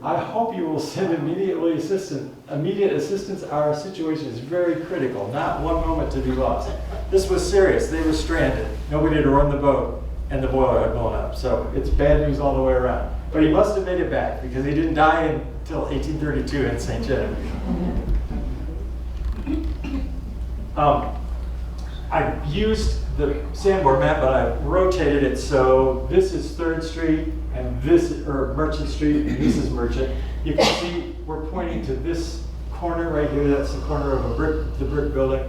Speaker 6: I hope you will send immediate assistance. Our situation is very critical. Not one moment to be lost." This was serious. They were stranded. Nobody to run the boat, and the boiler had blown up. So it's bad news all the way around. But he must have made it back because he didn't die until 1832 in St. Genevieve. I used the Sanborn map, but I rotated it so this is 3rd Street and this is Merchant Street and this is Merchant. You can see we're pointing to this corner right here. That's the corner of the brick building,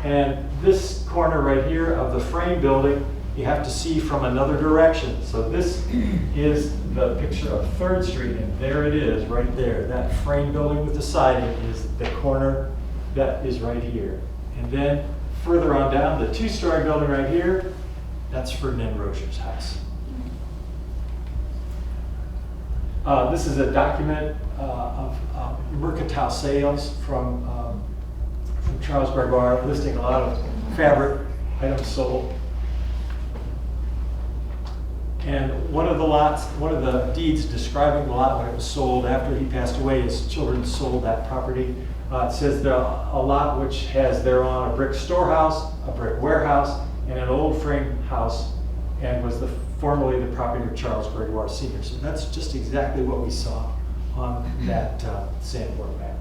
Speaker 6: and this corner right here of the frame building you have to see from another direction. So this is the picture of 3rd Street, and there it is right there. That frame building with the siding is the corner that is right here, and then further on down, the 2-story building right here, that's Ferdinand Rozier's house. This is a document of mercantile sales from Charles Gregoire, listing a lot of fabric items sold. And one of the deeds describing the lot when it was sold after he passed away, his children sold that property. It says a lot which has thereon a brick storehouse, a brick warehouse, and an old frame house, and was formerly the property of Charles Gregoire Sr. So that's just exactly what we saw on that sandboard map.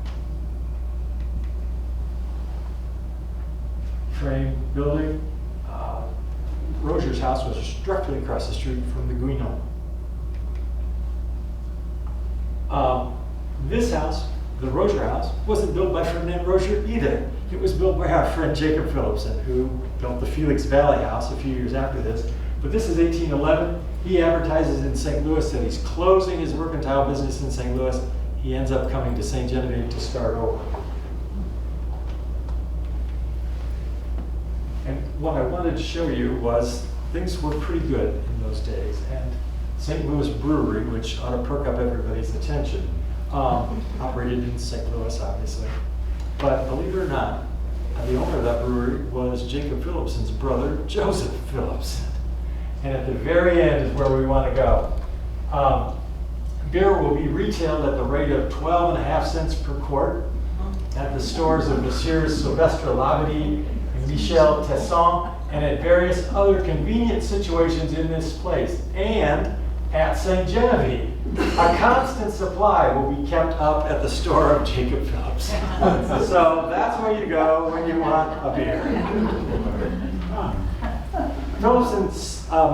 Speaker 6: Frame building. Roger's house was directly across the street from the Guinon. This house, the Roger house, wasn't built by Ferdinand Roger either. It was built by our friend Jacob Philipson, who built the Felix Valley house a few years after this. But this is 1811. He advertises in St. Louis that he's closing his mercantile business in St. Louis. He ends up coming to St. Genevieve to start over. And what I wanted to show you was things were pretty good in those days. And St. Louis Brewery, which ought to perk up everybody's attention, operated in St. Louis, obviously. But believe it or not, the owner of that brewery was Jacob Philipson's brother, Joseph Philipson. And at the very end is where we want to go. Beer will be retailed at the rate of 12.5 cents per quart at the stores of Messieurs Sylvestre Labadie and Michel Tesson, and at various other convenient situations in this place, and at St. Genevieve. A constant supply will be kept up at the store of Jacob Phillips. So that's where you go when you want a beer. Phillipson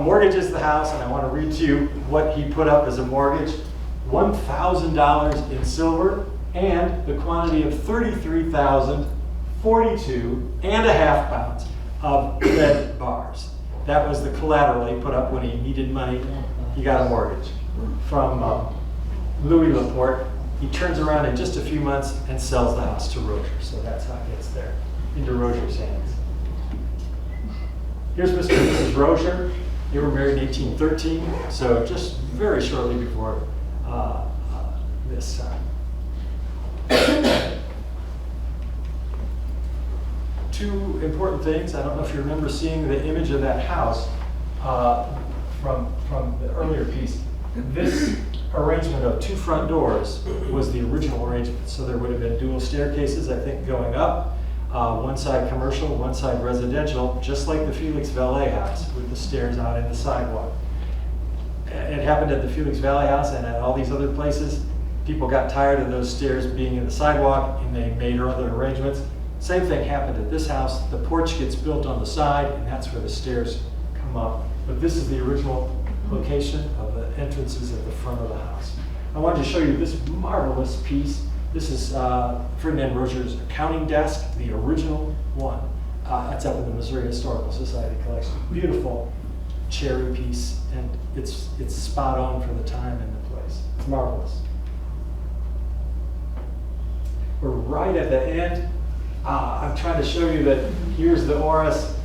Speaker 6: mortgages the house, and I want to read to you what he put up as a mortgage. $1,000 in silver, and the quantity of 33,042.5 pounds of lead bars. That was the collateral he put up when he needed money. He got a mortgage from Louis Laporte. He turns around in just a few months and sells the house to Roger. So that's how it gets there, into Roger's hands. Here's Mr. and Mrs. Roger. They were married in 1813, so just very shortly before this time. Two important things. I don't know if you remember seeing the image of that house from the earlier piece. This arrangement of two front doors was the original arrangement. So there would have been dual staircases, I think, going up. One side commercial, one side residential, just like the Felix Valley house with the stairs out in the sidewalk. It happened at the Felix Valley house and at all these other places. People got tired of those stairs being in the sidewalk and they made other arrangements. Same thing happened at this house. The porch gets built on the side and that's where the stairs come up. But this is the original location of the entrances at the front of the house. I wanted to show you this marvelous piece. This is Ferdinand Roger's accounting desk, the original one. It's up in the Missouri Historical Society collection. Beautiful cherry piece, and it's spot on for the time and the place. It's marvelous. We're right at the end. I'm trying to show you that here's the Oris,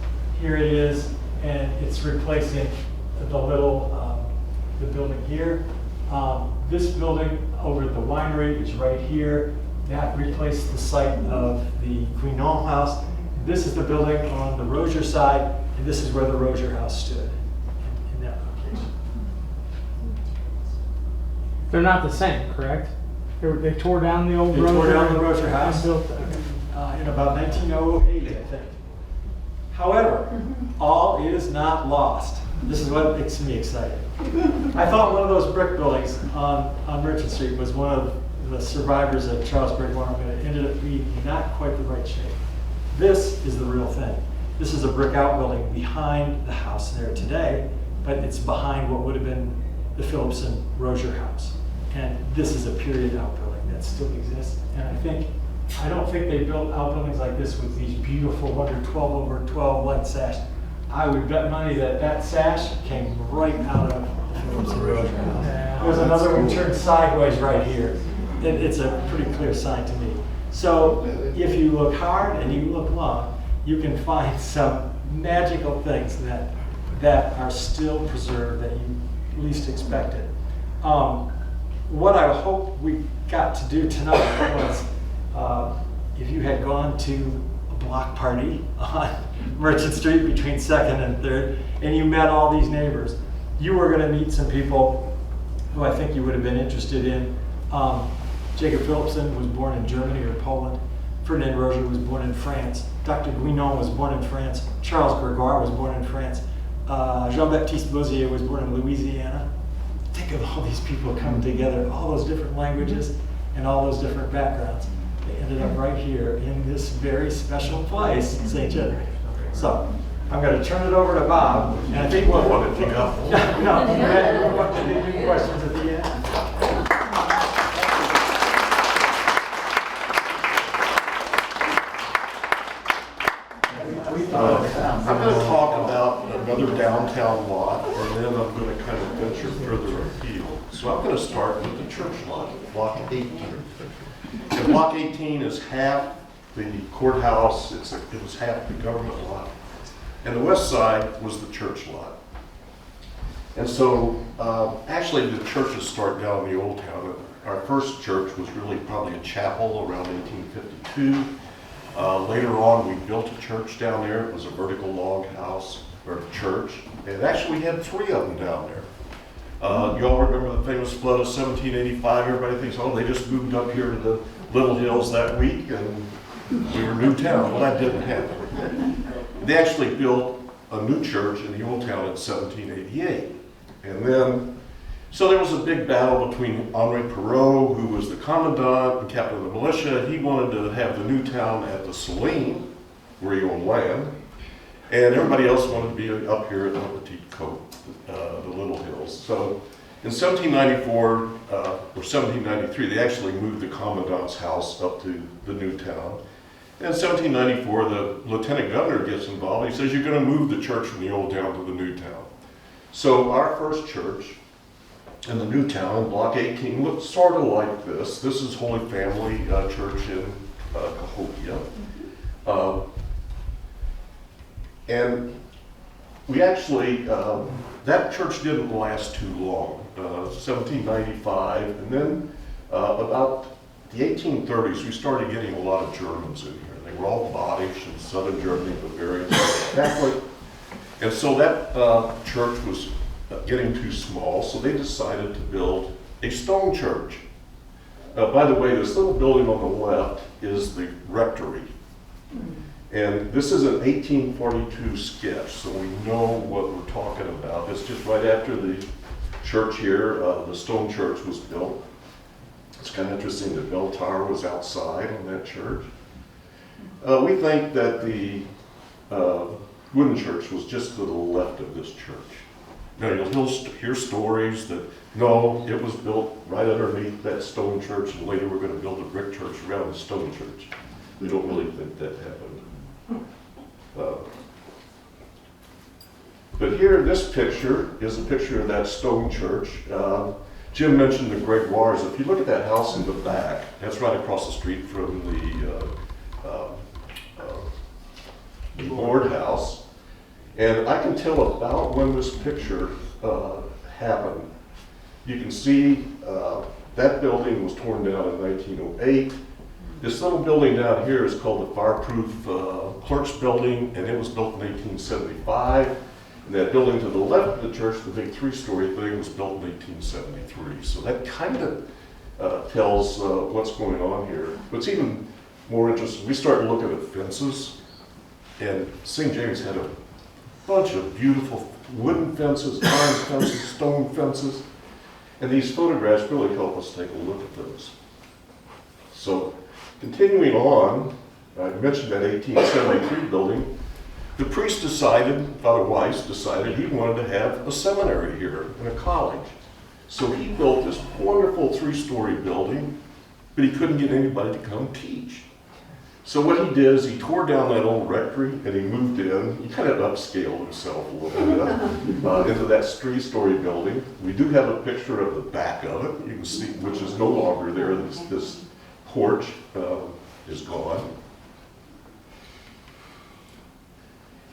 Speaker 6: here it is, and it's replacing the little the building here. This building over at the winery is right here. That replaced the site of the Guinon house. This is the building on the Roger side, and this is where the Roger house stood in that location.
Speaker 7: They're not the same, correct? They tore down the old
Speaker 6: They
Speaker 7: Roger.
Speaker 6: tore down the Roger house.
Speaker 7: And built that.
Speaker 6: In about 1908, I think. However, all is not lost. This is what makes me excited. I thought one of those brick buildings on Merchant Street was one of the survivors of Charles Gregoire, but it ended up being not quite the right shape. This is the real thing. This is a brick outbuilding behind the house there today, but it's behind what would have been the Philipson Roger house. And this is a period outbuilding that still exists. And I don't think they built outbuildings like this with these beautiful 112/12 light sash. I would bet money that sash came right out of the Philipson Roger house. There's another one turned sideways right here. It's a pretty clear sign to me. So if you look hard and you look long, you can find some magical things that are still preserved that you least expected. What I hope we got to do tonight was, if you had gone to a block party on Merchant Street between 2nd and 3rd, and you met all these neighbors, you were going to meet some people who I think you would have been interested in. Jacob Philipson was born in Germany or Poland. Ferdinand Roger was born in France. Dr. Guinon was born in France. Charles Gregoire was born in France. Jean-Baptiste Bozier was born in Louisiana. Think of all these people coming together, all those different languages and all those different backgrounds. They ended up right here in this very special place, St. Genevieve. So I'm going to turn it over to Bob, and I think we'll
Speaker 5: Want to pick up?
Speaker 6: no, we'll want to do questions at the end.
Speaker 5: I'm going to talk about another downtown lot, and then I'm going to kind of venture further afield. So I'm going to start with the church lot, Block 18. And Block 18 is half the courthouse, it was half the government lot. And the west side was the church lot. And so, actually the churches start down in the old town. Our first church was really probably a chapel around 1852. Later on, we built a church down there. It was a vertical log house, or church. And actually, we had 3 of them down there. You all remember the famous flood of 1785? Everybody thinks, oh, they just moved up here to the Little Hills that week and we were new town. Well, that didn't happen. They actually built a new church in the old town in 1788. And then, so there was a big battle between Henri Perrault, who was the commandant and captain of the militia. He wanted to have the new town at the Saline, where he owned land. And everybody else wanted to be up here at the Petite Côte, the Little Hills. So in 1794 or 1793, they actually moved the commandant's house up to the new town. And in 1794, the lieutenant governor gets involved. He says, you're going to move the church from the old town to the new town. So our first church in the new town, Block 18, looked sort of like this. This is Holy Family Church in Cahokia. And we actually, that church didn't last too long, 1795, and then about the 1830s, we started getting a lot of Germans in here. They were all Badisch in southern Germany, Bavaria, Catholic. And so that church was getting too small, so they decided to build a stone church. By the way, this little building on the left is the rectory. And this is an 1842 sketch, so we know what we're talking about. It's just right after the church here, the stone church was built. It's kind of interesting that bell tower was outside on that church. We think that the wooden church was just to the left of this church. Now you'll hear stories that, no, it was built right underneath that stone church, and later we're going to build a brick church around the stone church. We don't really think that happened. But here, this picture is a picture of that stone church. Jim mentioned the Gregoires. If you look at that house in the back, that's right across the street from the board house. And I can tell about when this picture happened. You can see that building was torn down in 1908. This little building down here is called the Fireproof Clerks Building, and it was built in 1875. And that building to the left of the church, the big 3-story thing, was built in 1873. So that kind of tells what's going on here. What's even more interesting, we started looking at fences, and St. James had a bunch of beautiful wooden fences, iron fences, stone fences, and these photographs really help us take a look at those. So, continuing on, I mentioned that 1873 building. The priest decided, Father Weiss decided he wanted to have a seminary here and a college. So he built this wonderful 3-story building, but he couldn't get anybody to come teach. So what he did is he tore down that old rectory and he moved in. He kind of upscaled himself a little bit into that 3-story building. We do have a picture of the back of it. You can see, which is no longer there. This porch is gone.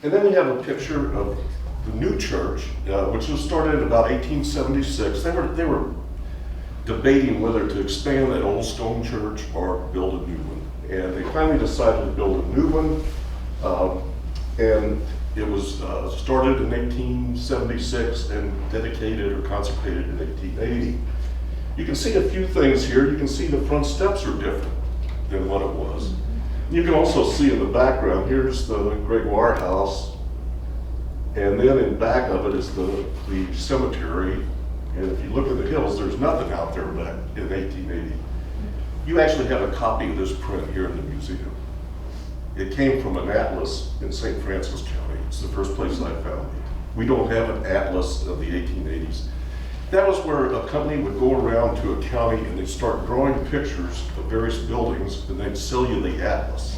Speaker 5: And then we have a picture of the new church, which was started in about 1876. They were debating whether to expand that old stone church or build a new one. And they finally decided to build a new one. And It was started in 1876 and dedicated or consecrated in 1880. You can see a few things here. You can see the front steps are different than what it was. You can also see in the background, here's the Gregoire house, and then in back of it is the cemetery. And if you look at the hills, there's nothing out there back in 1880. You actually have a copy of this print here in the museum. It came from an atlas in St. Francis County. It's the first place I found it. We don't have an atlas of the 1880s. That was where a company would go around to a county and they'd start drawing pictures of various buildings and they'd sell you the atlas.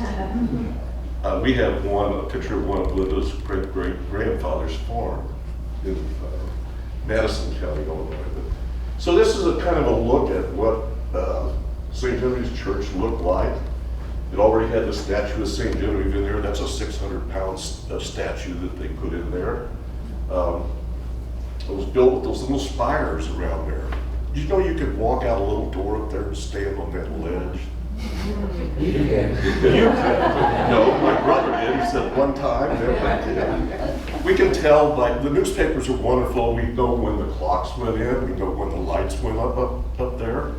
Speaker 5: We have a picture of one of Linda's great-great-grandfather's farm in Madison County, Illinois. So this is a kind of a look at what St. Genevieve's Church looked like. It already had the statue of St. Genevieve in there. That's a 600-pound statue that they put in there. It was built with those little spires around there. Did you know you could walk out a little door up there and stand on that ledge? No, my brother did. He said one time. We can tell by the newspapers are wonderful. We know when the clocks went in. We know when the lights went up there.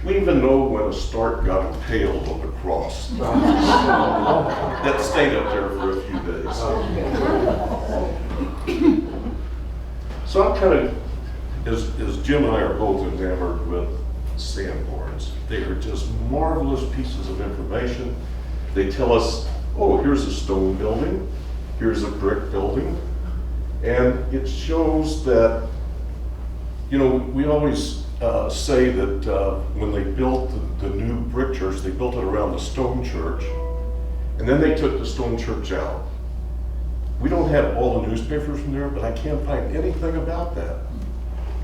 Speaker 5: We even know when a start got impaled on the cross. That stayed up there for a few days. So I'm kind of, as Jim and I are both enamored with sandboards. They are just marvelous pieces of information. They tell us, oh, here's a stone building, here's a brick building, and it shows that, you know, we always say that when they built the new brick church, they built it around the stone church, and then they took the stone church out. We don't have all the newspapers from there, but I can't find anything about that.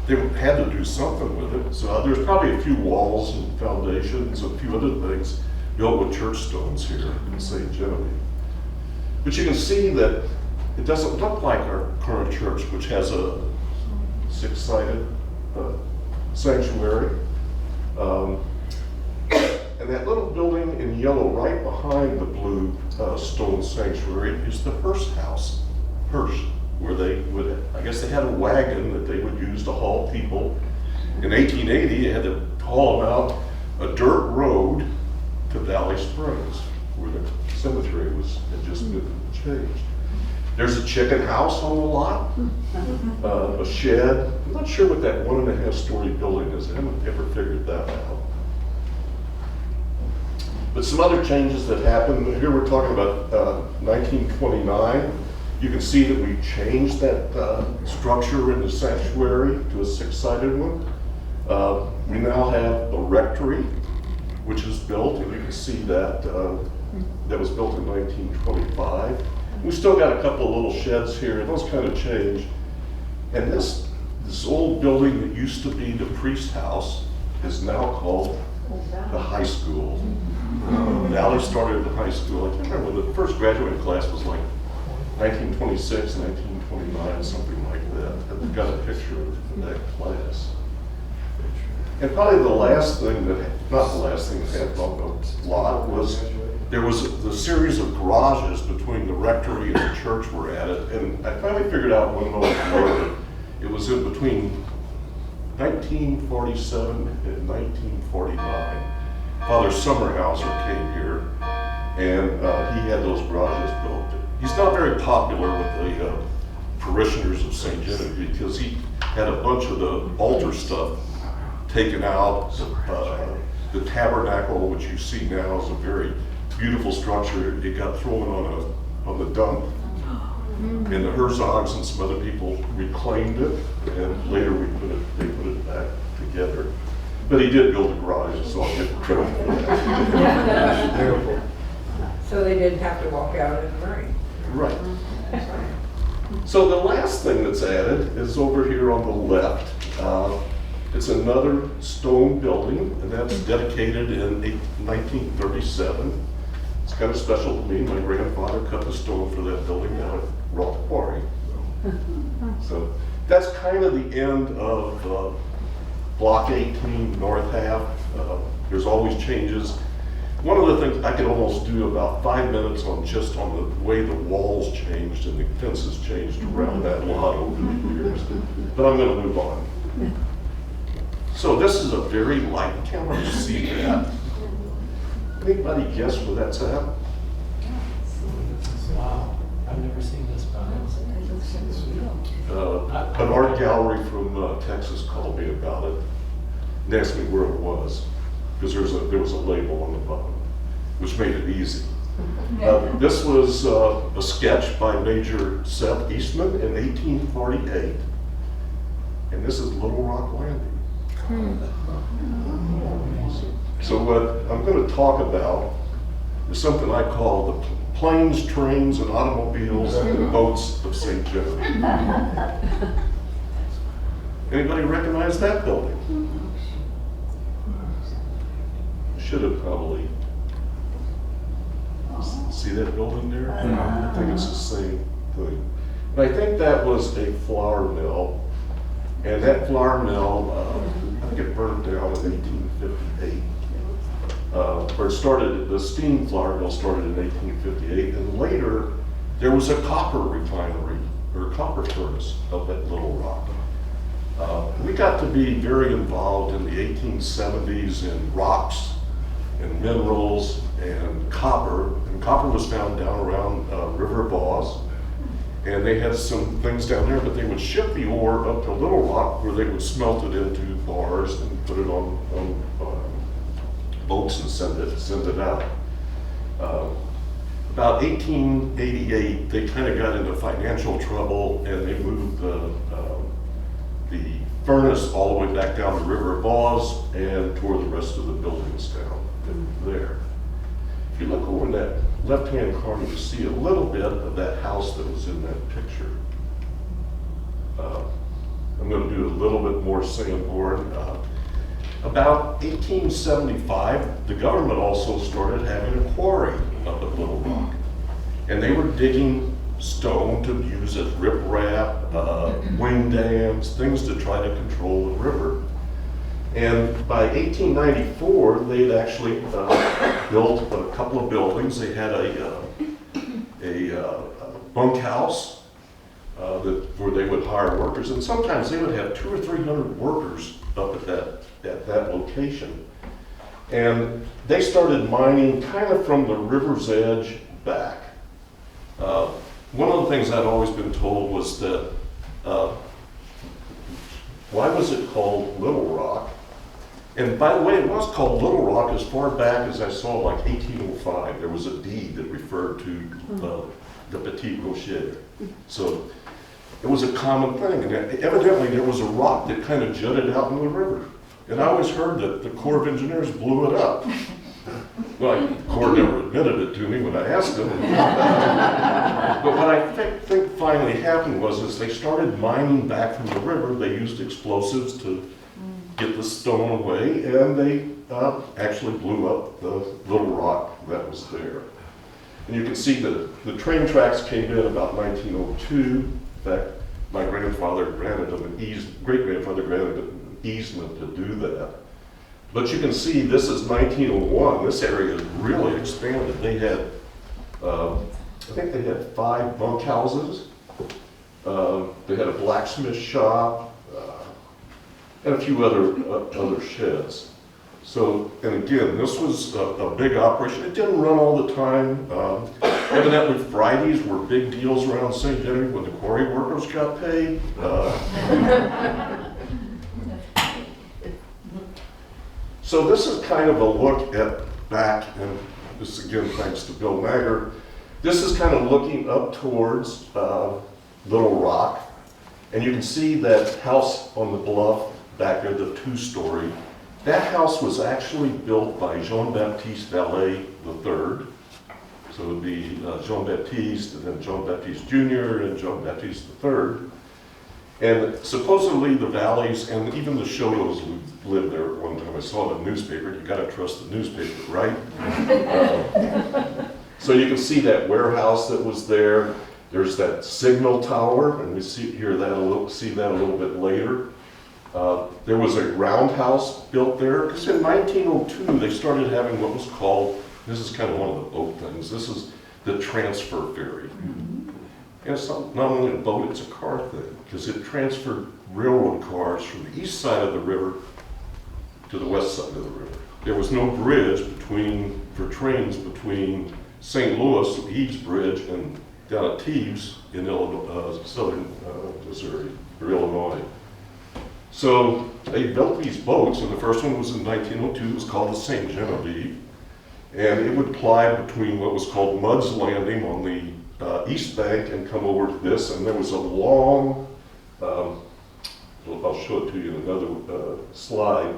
Speaker 5: They had to do something with it. So there's probably a few walls and foundations, a few other things built with church stones here in St. Genevieve. But you can see that it doesn't look like our current church, which has a six-sided sanctuary. And that little building in yellow right behind the blue stone sanctuary is the Hearst house, Hearst, where they would, I guess they had a wagon that they would use to haul people. In 1880, they had to haul them out a dirt road to Valley Springs, where the cemetery had just been changed. There's a chicken house on the lot, a shed. I'm not sure what that 1.5-story building is. I haven't ever figured that out. But some other changes that happened, here we're talking about 1929. You can see that we changed that structure in the sanctuary to a 6-sided one. We now have a rectory, which is built, and you can see that that was built in 1925. We still got a couple of little sheds here, and those kind of changed. And this old building that used to be the priest house is now called the high school. Valley started the high school. I can't remember when the first graduating class was, like 1926, 1929, something like that. I've got a picture of that class. And probably the last thing that, not the last thing that happened on the lot was there was the series of garages between the rectory and the church were added. And I finally figured out when those were. It was in between 1947 and 1949. Father Summerhauser came here, and he had those garages built. He's not very popular with the parishioners of St. Genevieve because he had a bunch of the altar stuff taken out. The tabernacle, which you see now, is a very beautiful structure. It got thrown on the dump, and the Herzogs and some other people reclaimed it, and later they put it back together. But he did build a garage, so I'll give credit for that.
Speaker 4: So they didn't have to walk out in the rain.
Speaker 5: Right. So the last thing that's added is over here on the left. It's another stone building, and that's dedicated in 1937. It's kind of special to me. My grandfather cut the stone for that building down at Rock Quarry. So that's kind of the end of Block 18, North Half. There's always changes. One of the things I could almost do about 5 minutes on just on the way the walls changed and the fences changed around that lot over the years, but I'm going to move on. So this is a very light counter. You see that? Anybody guess where that's at?
Speaker 6: Wow, I've never seen this before.
Speaker 5: An art gallery from Texas called me about it and asked me where it was, because there was a label on the bottom, which made it easy. This was a sketch by Major Seth Eastman in 1848, and this is Little Rock Landing. So what I'm going to talk about is something I call the planes, trains, and automobiles and boats of St. Genevieve. Anybody recognize that building? Should have probably. See that building there? I think it's the same thing. But I think that was a flour mill. And that flour mill, I think it burned down in 1858. Or it started, the steam flour mill started in 1858. And later, there was a copper refinery, or copper furnace up at Little Rock. We got to be very involved in the 1870s in rocks and minerals and copper. And copper was found down around River Bos. And they had some things down there, but they would ship the ore up to Little Rock where they would smelt it into bars and put it on boats and send it out. About 1888, they kind of got into financial trouble and they moved the furnace all the way back down to River Bos and tore the rest of the buildings down there. If you look over in that left-hand corner, you see a little bit of that house that was in that picture. I'm going to do a little bit more Sanborn. About 1875, the government also started having a quarry up at Little Rock. And they were digging stone to use as riprap, wing dams, things to try to control the river. And by 1894, they'd actually built a couple of buildings. They had a bunkhouse where they would hire workers, and sometimes they would have 200 or 300 workers up at that location. And they started mining kind of from the river's edge back. One of the things I'd always been told was that why was it called Little Rock? And by the way, it was called Little Rock as far back as I saw, like 1805. There was a deed that referred to the Petit Rocher. So it was a common thing. And evidently there was a rock that kind of jutted out in the river. And I always heard that the Corps of Engineers blew it up. Well, the Corps never admitted it to me when I asked them. But what I think finally happened was they started mining back from the river. They used explosives to get the stone away, and they actually blew up the little rock that was there. And you can see that the train tracks came in about 1902. In fact, my grandfather granted them great-grandfather granted an easement to do that. But you can see this is 1901. This area has really expanded. They had, I think they had 5 bunkhouses. They had a blacksmith shop, and a few other sheds. So, and again, this was a big operation. It didn't run all the time. Evidently, Fridays were big deals around St. Genevieve when the quarry workers got paid. So this is kind of a look at back, and this is again thanks to Bill Magger. This is kind of looking up towards Little Rock, and you can see that house on the bluff back there, the 2-story. That house was actually built by Jean-Baptiste Vallée III. So it would be Jean-Baptiste, and then Jean-Baptiste Jr., and Jean-Baptiste III. And supposedly the Valleys, and even the Choteaus who lived there at one time, I saw the newspaper, you gotta trust the newspaper, right? So you can see that warehouse that was there. There's that signal tower, and we see that a little bit later. There was a roundhouse built there, because in 1902 they started having what was called This is kind of one of the boat things. This is the transfer ferry. And it's not only a boat, it's a car thing, because it transferred railroad cars from the east side of the river to the west side of the river. There was no bridge for trains between St. Louis, the Eads Bridge, and down at Thebes in southern Missouri, or Illinois. So they built these boats, and the first one was in 1902. It was called the St. Genevieve, and it would ply between what was called Mudd's Landing on the east bank and come over to this, and there was a long, I'll show it to you in another slide,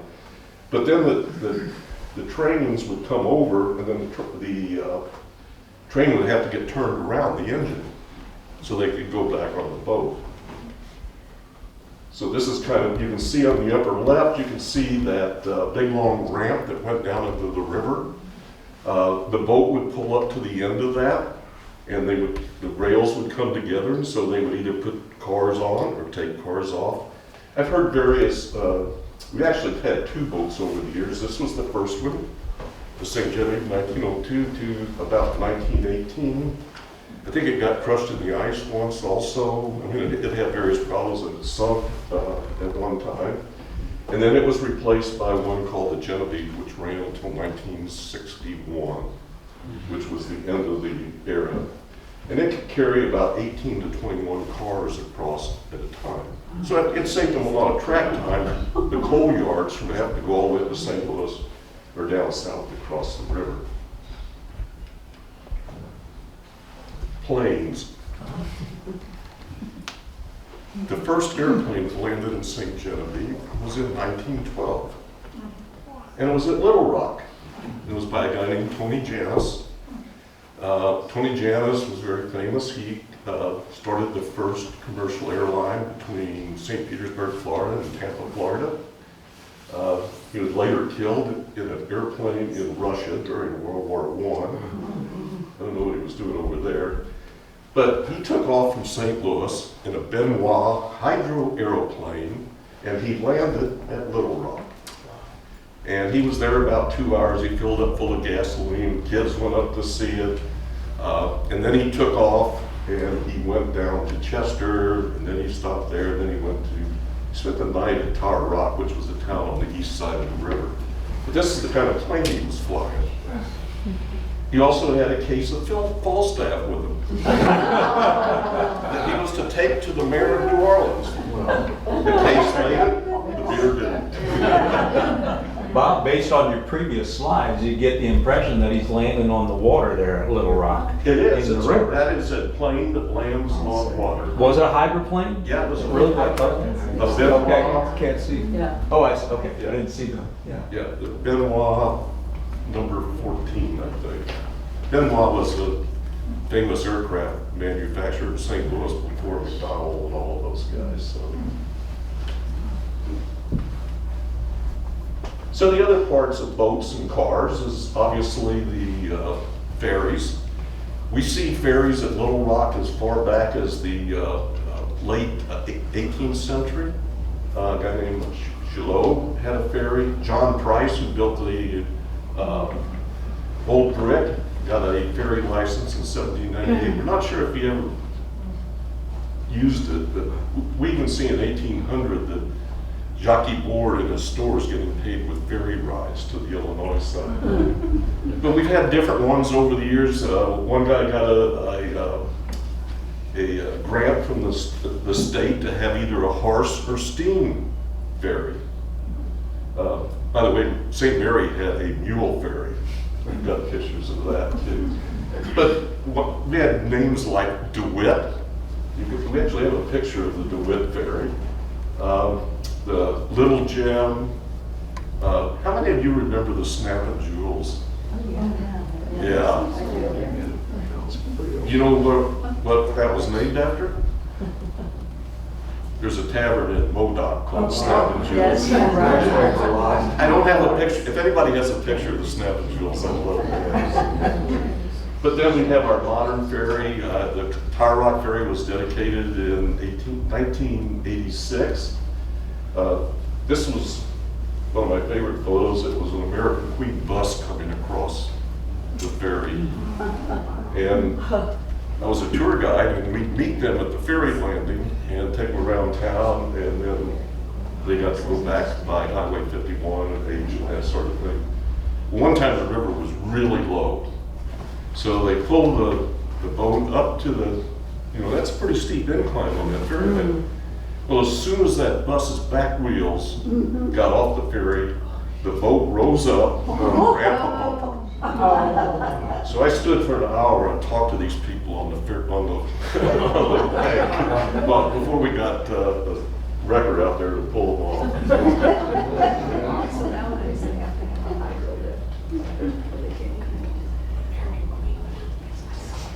Speaker 5: but then the trains would come over, and then the train would have to get turned around, the engine, so they could go back on the boat. So this is kind of, you can see on the upper left, you can see that big long ramp that went down into the river. The boat would pull up to the end of that, and the rails would come together, and so they would either put cars on or take cars off. I've heard various, we actually had 2 boats over the years. This was the first one, the St. Genevieve, 1902 to about 1918. I think it got crushed in the ice once also. I mean, it had various problems, and it sunk at one time. And then it was replaced by one called the Genevieve, which ran until 1961, which was the end of the era. And it could carry about 18 to 21 cars across at a time. So it saved them a lot of track time, the coal yards, from having to go all the way up to St. Louis or down south across the river. Planes. The first airplane that landed in St. Genevieve was in 1912. And it was at Little Rock. It was by a guy named Tony Janis. Tony Janis was very famous. He started the first commercial airline between St. Petersburg, Florida and Tampa, Florida. He was later killed in an airplane in Russia during World War I. I don't know what he was doing over there. But he took off from St. Louis in a Benoit hydro aeroplane, and he landed at Little Rock. And he was there about 2 hours. He filled up full of gasoline. Kids went up to see it. And then he took off, and he went down to Chester, and then he stopped there, and then he spent the night at Tower Rock, which was a town on the east side of the river. But this is the kind of plane he was flying. He also had a case of Falstaff with him that he was to take to the mayor of New Orleans. The case made it, the beer didn't.
Speaker 2: Bob, based on your previous slides, you get the impression that he's landing on the water there at Little Rock.
Speaker 5: It is.
Speaker 2: In the river.
Speaker 5: That is a plane that lands on water.
Speaker 2: Was it a hydroplane?
Speaker 5: Yeah, it was a
Speaker 2: Really?
Speaker 5: a Benoit.
Speaker 2: Okay, can't see.
Speaker 1: Yeah.
Speaker 2: Oh, I see, okay, I didn't see them, yeah.
Speaker 5: Yeah, the Benoit number 14, I think. Benoit was a famous aircraft manufacturer in St. Louis before McDonnell and all of those guys. So the other parts of boats and cars is obviously the ferries. We see ferries at Little Rock as far back as the late 18th century. A guy named Gillot had a ferry. John Price, who built the Old Brick, got a ferry license in 1798. We're not sure if he ever used it, but we even see in 1800 that Jockey Board in his stores getting paid with ferry rides to the Illinois side. But we've had different ones over the years. One guy got a grant from the state to have either a horse or steam ferry. By the way, St. Mary had a mule ferry. We've got pictures of that too. But we had names like DeWitt. We actually have a picture of the DeWitt ferry. The Little Gem. How many of you remember the Snap and Jewels? Yeah. You know what that was named after? There's a tavern in Modoc called Snap and Jewels. I don't have a picture. If anybody has a picture of the Snap and Jewels, I'd love to. But then we have our modern ferry. The Tower Rock ferry was dedicated in 1986. This was one of my favorite photos. It was an American Queen bus coming across the ferry. And I was a tour guide, and we'd meet them at the ferry landing and take them around town, and then they got to go back by Highway 51 at age and that sort of thing. One time the river was really low, so they pulled the boat up to the, that's a pretty steep incline on that ferry landing. Well, as soon as that bus's back wheels got off the ferry, the boat rose up and ramp up. So I stood for an hour and talked to these people on the bank. Well, before we got the wrecker out there to pull them off.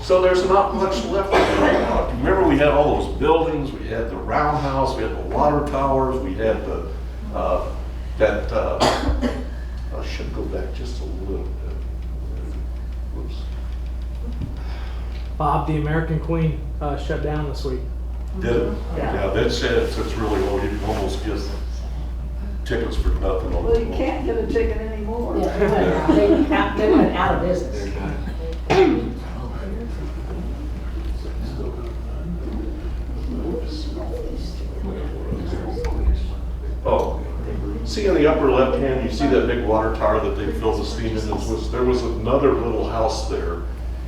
Speaker 5: So there's not much left of it. Remember, we had all those buildings, we had the roundhouse, we had the water towers, we had the, I should go back just a little bit. Whoops.
Speaker 7: Bob, the American Queen shut down this week.
Speaker 5: Did it? Yeah, that said, it's really low, you can almost get tickets for nothing on the
Speaker 4: Well, you can't get a ticket anymore.
Speaker 8: They went out of business.
Speaker 5: Oh, see in the upper left hand, you see that big water tower that they filled the steam engines with? There was another little house there,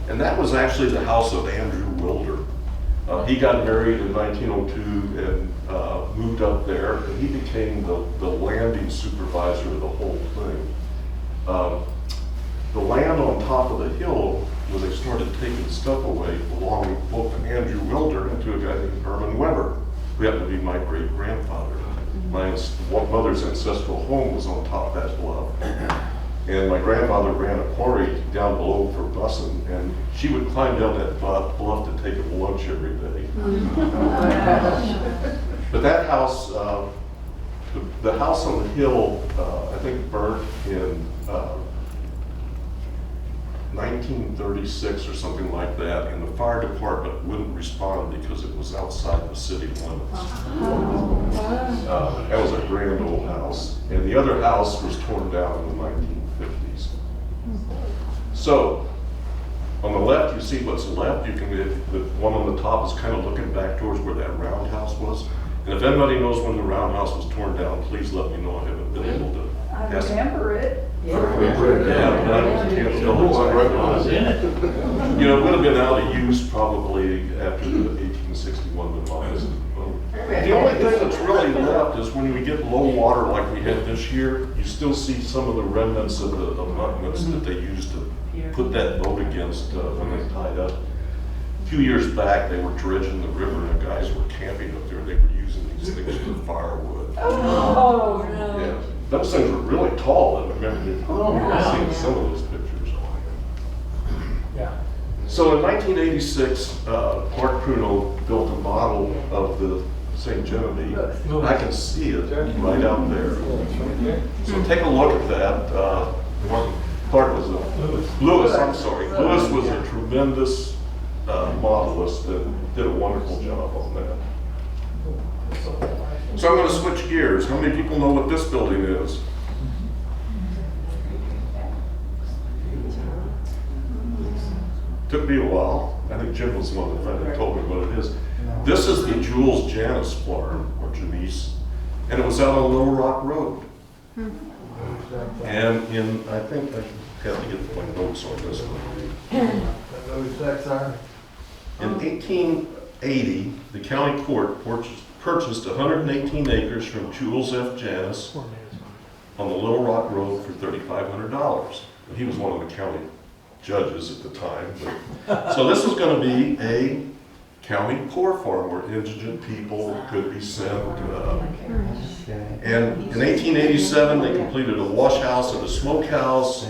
Speaker 5: and that was actually the house of Andrew Wilder. He got married in 1902 and moved up there, and he became the landing supervisor of the whole thing. The land on top of the hill, where they started taking stuff away, belonged both to Andrew Wilder and to a guy named Herman Weber, who happened to be my great-grandfather. My mother's ancestral home was on top of that bluff. And my grandfather ran a quarry down below for busing, and she would climb down that bluff to take him lunch every day. But that house, the house on the hill, I think burnt in 1936 or something like that, and the fire department wouldn't respond because it was outside the city limits. That was a grand old house. And the other house was torn down in the 1950s. So, on the left, you see what's left. You can the one on the top is kind of looking back towards where that roundhouse was. And if anybody knows when the roundhouse was torn down, please let me know. I haven't been able to.
Speaker 4: I remember it.
Speaker 5: Yeah, but I can't tell exactly. It would have been out of use probably after the 1861 demise. The only thing that's really left is when we get low water like we had this year, you still see some of the remnants of the abutments that they used to put that boat against when they tied up. A few years back, they were dredging the river and the guys were camping up there. They were using these things for firewood.
Speaker 4: Oh, no.
Speaker 5: Yeah. Those things were really tall, I remember seeing some of those pictures.
Speaker 6: Yeah.
Speaker 5: So in 1986, Mark Pruno built a model of the St. Genevieve. I can see it right out there. So take a look at that. Clark was Lewis was a tremendous modelist and did a wonderful job on that. So I'm going to switch gears. How many people know what this building is? Took me a while. I think Jim was the one that finally told me what it is. This is the Jules Janus farm, or Janice, and it was out on Little Rock Road. And I think I have to get my notes on this one. In 1880, the county court purchased 118 acres from Jules F. Janus on the Little Rock Road for $3,500. He was one of the county judges at the time. So this was going to be a county poor farm where indigent people could be sent. And in 1887, they completed a wash house and a smokehouse.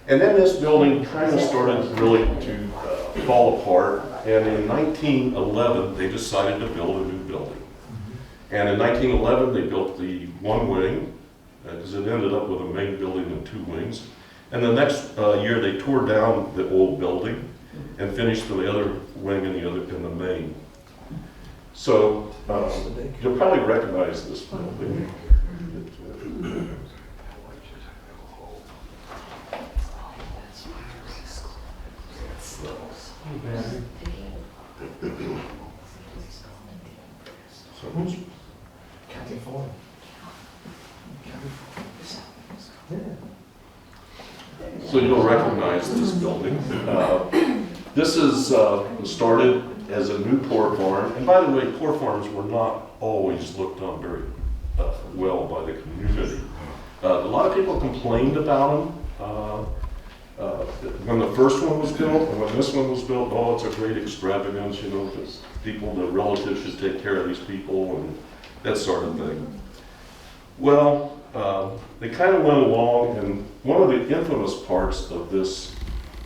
Speaker 5: And then this building kind of started really to fall apart. And in 1911, they decided to build a new building. And in 1911, they built the one wing, because it ended up with a main building and two wings. And the next year, they tore down the old building and finished the other wing in the main. So you'll probably recognize this building. So who's So you'll recognize this building. This is started as a new pork farm. And by the way, pork farms were not always looked on very well by the community. A lot of people complained about them. When the first one was built and when this one was built, oh, it's a great extravagance, you know, because people, the relatives should take care of these people and that sort of thing. Well, they kind of went along, and one of the infamous parts of this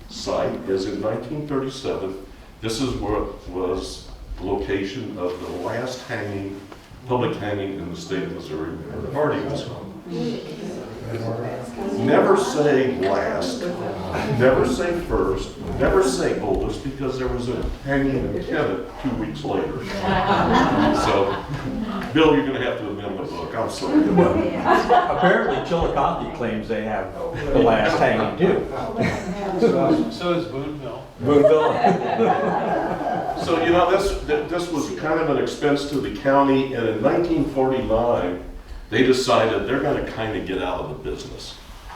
Speaker 5: site is in 1937, this is what was the location of the last hanging, public hanging in the state of Missouri, where Hardy was hung. Never say last, never say first, never say oldest, because there was a hanging in Kemet 2 weeks later. So, Bill, you're going to have to amend the book. I'm sorry.
Speaker 2: Apparently Chillicothe claims they have the last hanging too.
Speaker 3: So is Boonville.
Speaker 2: Boonville.
Speaker 5: So, you know, this was kind of an expense to the county, and in 1949, they decided they're going to kind of get out of the business.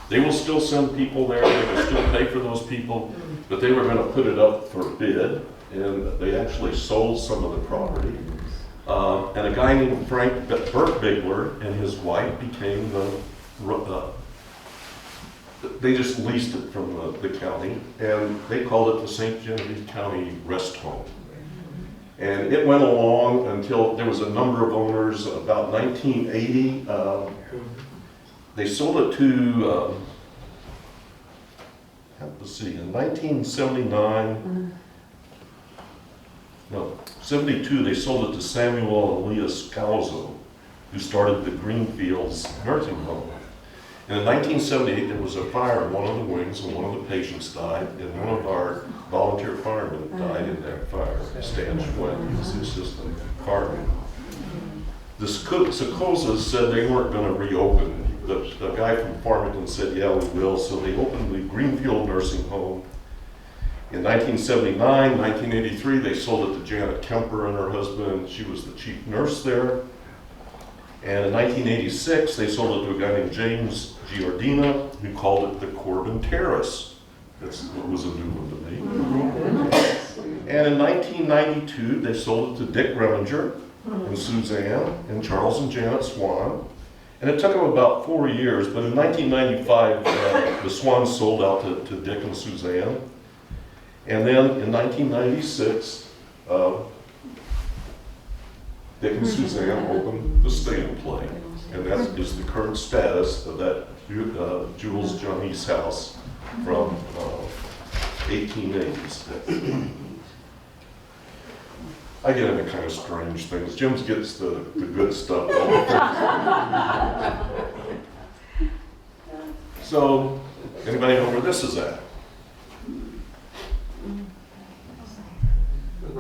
Speaker 5: They will still send people there, they will still pay for those people, but they were going to put it up for bid, and they actually sold some of the property. And a guy named Frank Bigler and his wife became they just leased it from the county, and they called it the St. Genevieve County Rest Home. And it went along until there was a number of owners. About 1980, they sold it to, let's see, in 1979, no, 72, they sold it to Samuel and Leah Scalzo, who started the Greenfields Nursing Home. And in 1978, there was a fire in one of the wings, and one of the patients died, and one of our volunteer firemen died in that fire. Stan Schwinn, he was the assistant fireman. The Sacozas said they weren't going to reopen. The guy from Farmington said, yeah, we will. So they opened the Greenfield Nursing Home. In 1979, 1983, they sold it to Janet Kemper and her husband. She was the chief nurse there. And in 1986, they sold it to a guy named James Giordina, who called it the Corbin Terrace. That was a new one to me. And in 1992, they sold it to Dick Reminger and Suzanne and Charles and Janet Swan. And it took them about 4 years, but in 1995, the Swans sold out to Dick and Suzanne. And then in 1996, Dick and Suzanne opened the Stay and Play, and that is the current status of that Jules Johnny's house from 1880s. I get into kind of strange things. Jim gets the good stuff. So, anybody know where this is at?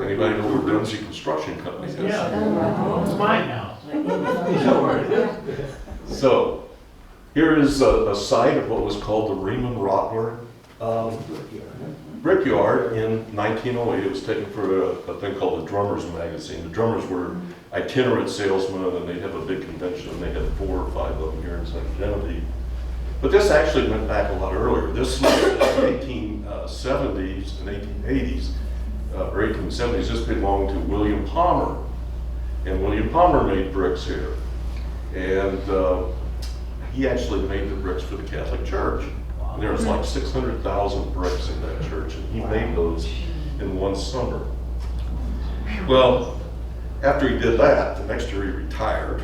Speaker 5: Anybody know where Dempsey Construction Company is?
Speaker 3: It's mine now.
Speaker 5: So, here is a site of what was called the Raymond Rottler Brickyard in 1908. It was taken for a thing called the Drummers Magazine. The Drummers were itinerant salesmen, and they'd have a big convention, and they had 4 or 5 of them here in St. Genevieve. But this actually went back a lot earlier. This was in the 1870s and 1880s. Or 1870s, this belonged to William Palmer. And William Palmer made bricks here. And he actually made the bricks for the Catholic Church. And there was like 600,000 bricks in that church, and he made those in one summer. Well, after he did that, the next year he retired.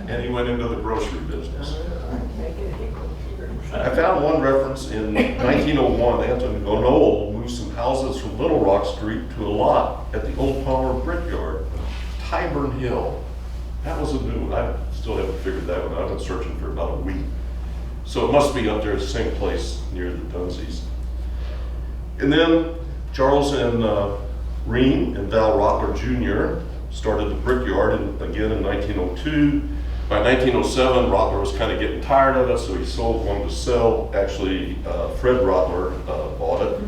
Speaker 5: And he went into the grocery business. I found one reference in 1901. Anthony Gonole moved some houses from Little Rock Street to a lot at the old Palmer Brickyard, Tyburn Hill. That was a new one. I still haven't figured that one out. I've been searching for about a week. So it must be up there, the same place near the Dunseys. And then Charles and Ream and Val Rottler Jr. started the Brickyard again in 1902. By 1907, Rottler was kind of getting tired of it, so he sold one to sell. Actually, Fred Rottler bought it.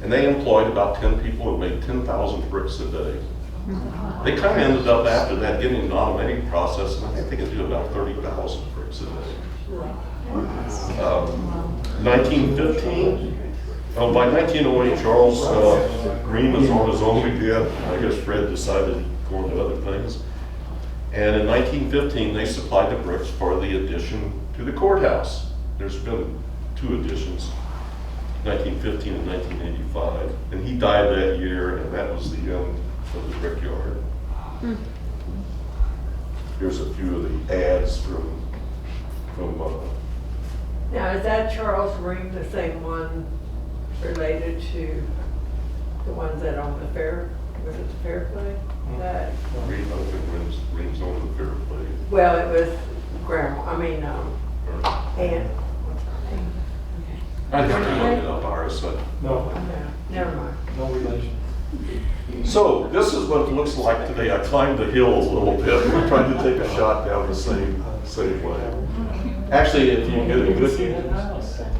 Speaker 5: And they employed about 10 people and made 10,000 bricks a day. They kind of ended up after that getting an automating process, and I think they could do about 30,000 bricks a day. 1915, by 1908, Charles Green was on his own again. I guess Fred decided he'd go into other things. And in 1915, they supplied the bricks for the addition to the courthouse. There's been 2 additions, 1915 and 1985. And he died that year, and that was the end of the brickyard. Here's a few of the ads from
Speaker 4: Now, is that Charles Ream the same one related to the ones that own the fair? Was it the fair play? That,
Speaker 5: Reed, I don't think Reed's on the fair play.
Speaker 4: well, it was Grandma, I mean, Aunt.
Speaker 5: I think I looked it up, Iris.
Speaker 6: No,
Speaker 4: No, never mind.
Speaker 6: no relation.
Speaker 5: So this is what it looks like today. I climbed the hill a little bit. We're trying to take a shot down the same way. Actually, if you get a good view.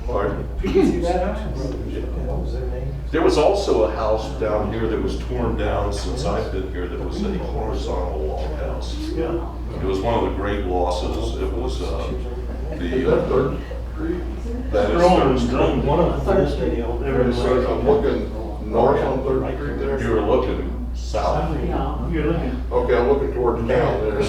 Speaker 5: Pardon?
Speaker 6: You can see that house. What was their name?
Speaker 5: There was also a house down here that was torn down since I've been here that was a horizontal log house.
Speaker 6: Yeah.
Speaker 5: It was one of the great losses. It was that is Third Street.
Speaker 6: One of the Third Street.
Speaker 5: I'm looking north on Third Street there? You were looking south.
Speaker 6: You're looking.
Speaker 5: Okay, I'm looking towards town there.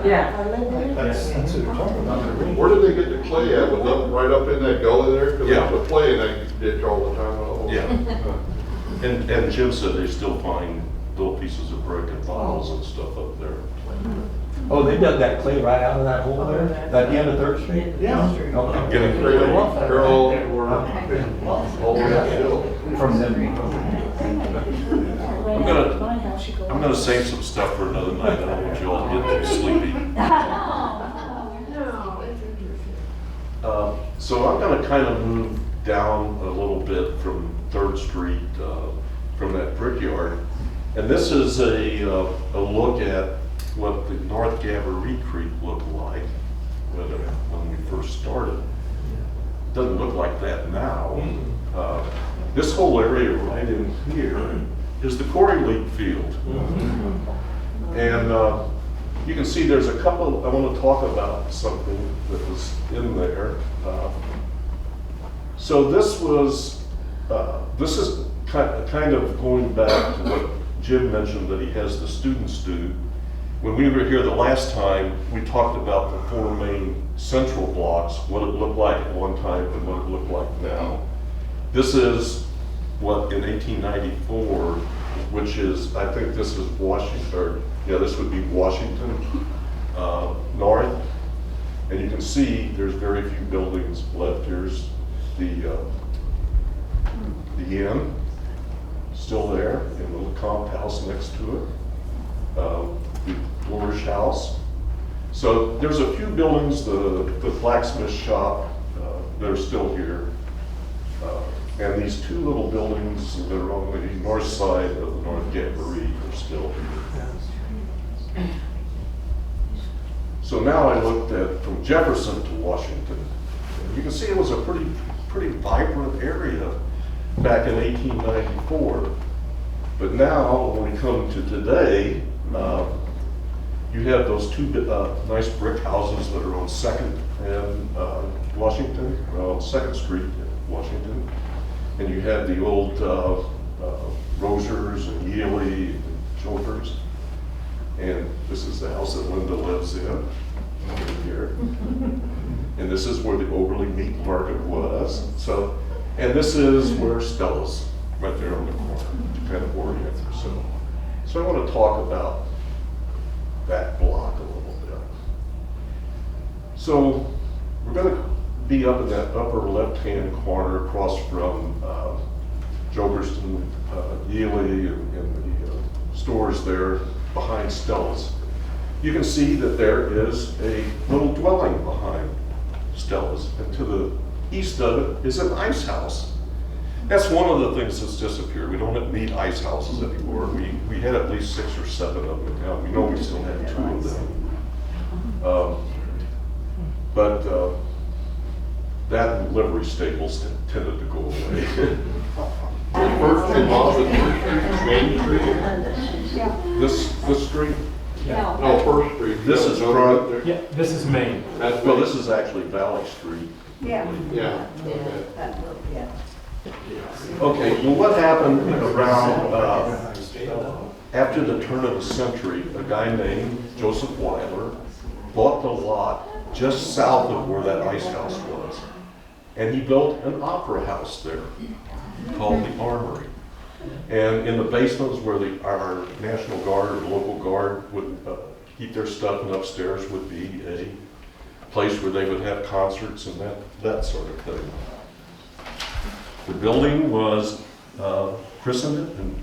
Speaker 8: Yeah.
Speaker 5: Where did they get the clay at? Was up right up in that gully there? Because
Speaker 9: Yeah.
Speaker 5: there's a clay in that ditch all the time.
Speaker 9: Yeah. And Jim said they still find little pieces of brick and bottles and stuff up there.
Speaker 10: Oh, they dug that clay right out of that hole there, at the end of Third Street?
Speaker 5: Yeah.
Speaker 10: Okay.
Speaker 9: Getting
Speaker 5: They're all over that hill.
Speaker 10: From them.
Speaker 9: I'm gonna save some stuff for another night. I don't want you all to get too sleepy. So I'm gonna kind of move down a little bit from Third Street, from that brickyard. And this is a look at what the North Gabourey Creek looked like when we first started. Doesn't look like that now. This whole area right in here is the Quarry League field. And you can see there's a couple, I want to talk about something that was in there. So this is kind of going back to what Jim mentioned that he has the students do. When we were here the last time, we talked about the 4 main central blocks, what it looked like at one time and what it looked like now. This is what in 1894, which is, I think this is Washington, or yeah, this would be Washington North. And you can see there's very few buildings left. Here's the inn, still there, and a little comp house next to it. The Florish House. So there's a few buildings, the blacksmith shop, that are still here. And these 2 little buildings that are on the north side of the North Gabourey are still here. So now I looked at from Jefferson to Washington. And you can see it was a pretty vibrant area back in 1894. But now, when we come to today, you have those 2 nice brick houses that are on 2nd and Washington, 2nd Street, Washington. And you have the old Rosers and Yealy and Jokers. And this is the house that Linda lives in, over here. And this is where the Overly Meat Market was. So, and this is where Stella's, right there on the corner, to kind of orient yourself. So I want to talk about that block a little bit. So we're going to be up in that upper left-hand corner across from Jokerston, Yealy, and the stores there behind Stella's. You can see that there is a little dwelling behind Stella's, and to the east of it is an ice house. That's one of the things that's disappeared. We don't need ice houses anymore. We had at least 6 or 7 of them in town. We know we still have 2 of them. But that and livery stables tended to go away.
Speaker 5: First and last Main Street?
Speaker 9: This street?
Speaker 5: No, First Street.
Speaker 9: This is front.
Speaker 6: Yeah, this is Main.
Speaker 5: That's
Speaker 9: Well, this is actually Valley Street.
Speaker 1: Yeah.
Speaker 5: Yeah, okay.
Speaker 1: Yeah.
Speaker 9: Okay, well, what happened around, after the turn of the century, a guy named Joseph Weiler bought the lot just south of where that ice house was. And he built an opera house there called the Armory. And in the basements where our National Guard or local guard would keep their stuff, and upstairs would be a place where they would have concerts and that sort of thing. The building was christened in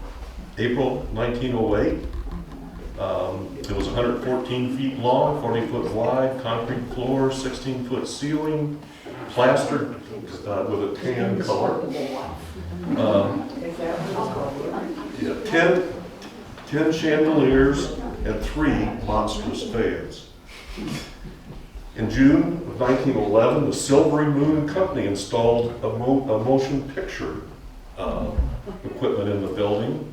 Speaker 9: April 1908. It was 114 feet long, 40 foot wide, concrete floor, 16-foot ceiling, plastered with a tan color. 10 chandeliers and 3 monstrous fans. In June of 1911, the Silvery Moon Company installed a motion picture equipment in the building.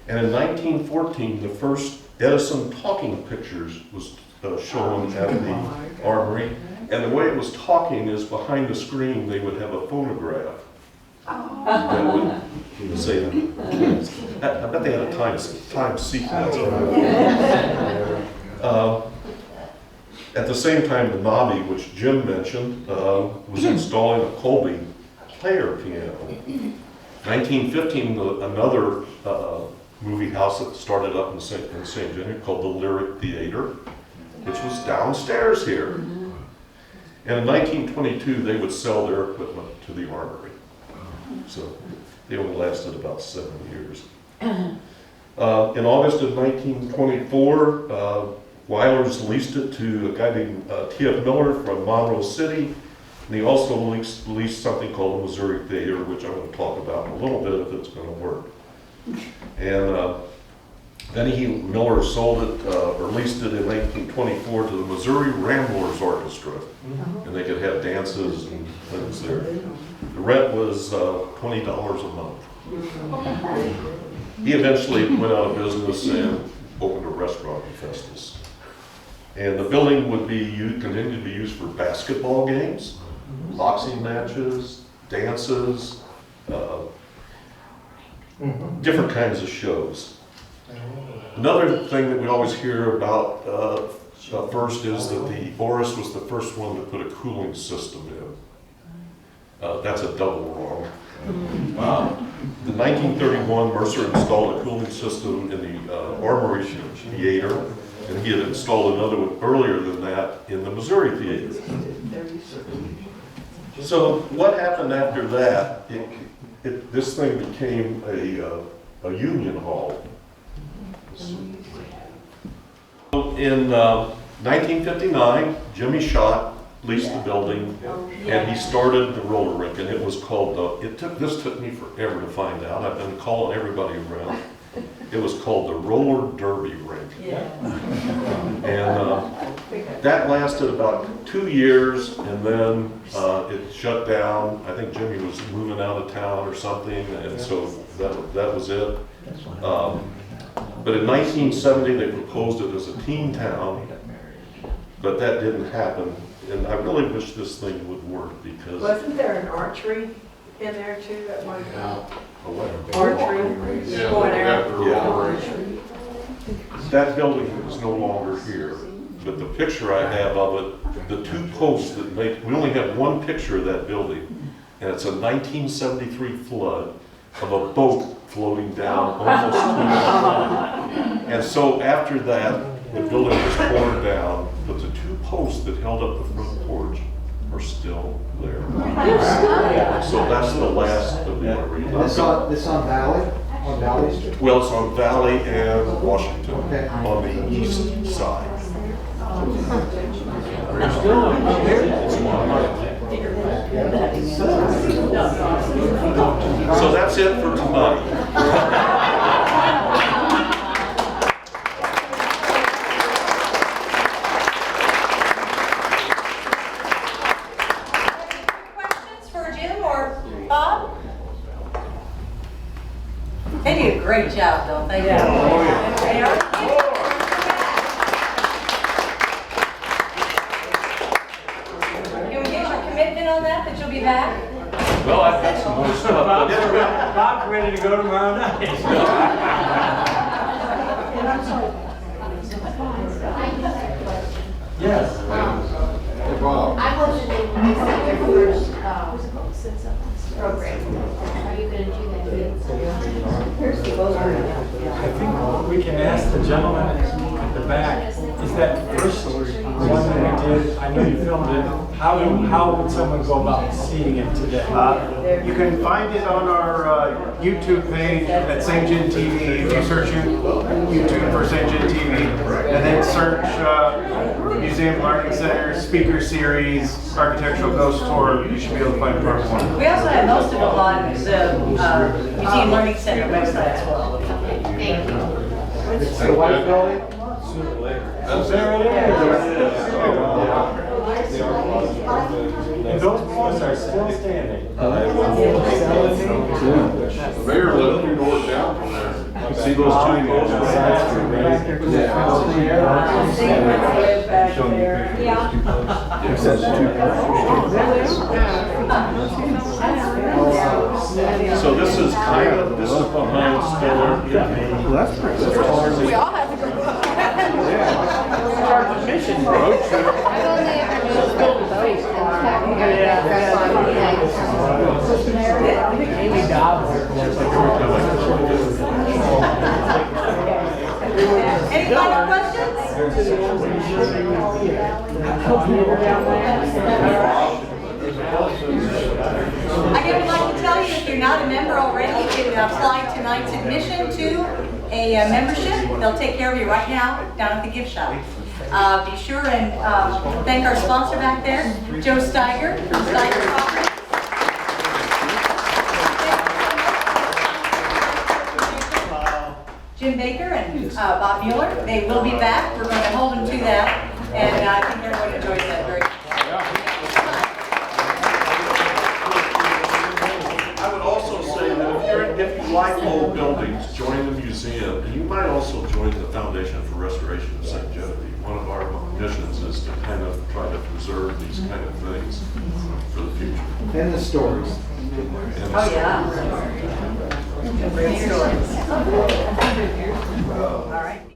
Speaker 9: And in 1914, the first Edison talking pictures was shown at the Armory. And the way it was talking is behind the screen, they would have a phonograph that would say, I bet they had a time sequence. At the same time, the Nobby, which Jim mentioned, was installing a Colby player piano. 1915, another movie house that started up in St. Genevieve called the Lyric Theater, which was downstairs here. And in 1922, they would sell their equipment to the Armory. So they only lasted about 7 years. In August of 1924, Weiler's leased it to a guy named T.F. Miller from Monroe City. And he also leased something called the Missouri Theater, which I'm going to talk about in a little bit if it's going to work. And then Miller sold it, or leased it in 1924 to the Missouri Ramblers Orchestra. And they could have dances and things there. The rent was $20 a month. He eventually went out of business and opened a restaurant in Festus. And the building would continue to be used for basketball games, boxing matches, dances, different kinds of shows. Another thing that we always hear about first is that the Boris was the first one to put a cooling system in. That's a double wrong. In 1931, Mercer installed a cooling system in the Armory Theater, and he had installed another one earlier than that in the Missouri Theater. So what happened after that? This thing became a union hall. In 1959, Jimmy Schott leased the building, and he started the roller rink, and it was called this took me forever to find out. I've been calling everybody around. It was called the Roller Derby Rink. And that lasted about 2 years, and then it shut down. I think Jimmy was moving out of town or something, and so that was it. But in 1970, they proposed it as a teen town, but that didn't happen. And I really wish this thing would work because...
Speaker 4: Wasn't there an archery in there too at one time?
Speaker 5: Archery. Yeah,
Speaker 4: Going out.
Speaker 5: archery.
Speaker 9: That building is no longer here, but the picture I have of it, the 2 posts that we only have one picture of that building, and it's a 1973 flood of a boat floating down almost to the line. And so after that, the building was torn down, but the 2 posts that held up the front porch are still there. So that's the last of the arena.
Speaker 11: This on Valley? On Valley Street?
Speaker 9: Well, it's on Valley and Washington,
Speaker 11: Okay.
Speaker 9: on the east side.
Speaker 8: Still,
Speaker 9: So that's it for tonight.
Speaker 1: Questions for Jim or Bob? They do a great job, don't they?
Speaker 6: Yeah. Oh, yeah.
Speaker 1: They are. Can we get your commitment on that you'll be back?
Speaker 9: Well, I've got some more stuff.
Speaker 6: Bob's ready to go tomorrow night. Yes.
Speaker 11: Bob.
Speaker 12: I wasn't able to see your first program. Are you going to do that?
Speaker 6: I think we can ask the gentleman at the back, is that first one that we did, I know you filmed it, how would someone go about seeing it today?
Speaker 11: You can find it on our YouTube page at St. Gen TV. If you search YouTube for St. Gen TV, and then search Museum Learning Center, Speaker Series, Architectural Ghost Tour, you should be able to find part one.
Speaker 1: We also have most of them on the Museum Learning Center website as well.
Speaker 12: Thank you.
Speaker 11: It's the white building?
Speaker 6: There it is. And those posts are still standing.
Speaker 9: Mayor, look, you know it down from there. You see those two posts? So this is behind Stiller.
Speaker 11: Well, that's pretty good.
Speaker 12: We all have to go.
Speaker 11: Mission road trip.
Speaker 12: I've only ever known both
Speaker 7: Amy Dobbs.
Speaker 1: Any final questions? Again, I'd like to tell you, if you're not a member already, you can apply tonight's admission to a membership. They'll take care of you right now down at the gift shop. Be sure and thank our sponsor back there, Joe Steiger from Steiger Properties. Jim Baker and Bob Mueller. They will be back. We're going to hold them to that, and I think everyone enjoys that very much.
Speaker 9: I would also say that if you like old buildings, join the museum, and you might also join the Foundation for Restoration of St. Genevieve. One of our missions is to kind of try to preserve these kind of things for the future.
Speaker 11: And the stories.
Speaker 1: Oh, yeah. Great stories. All right.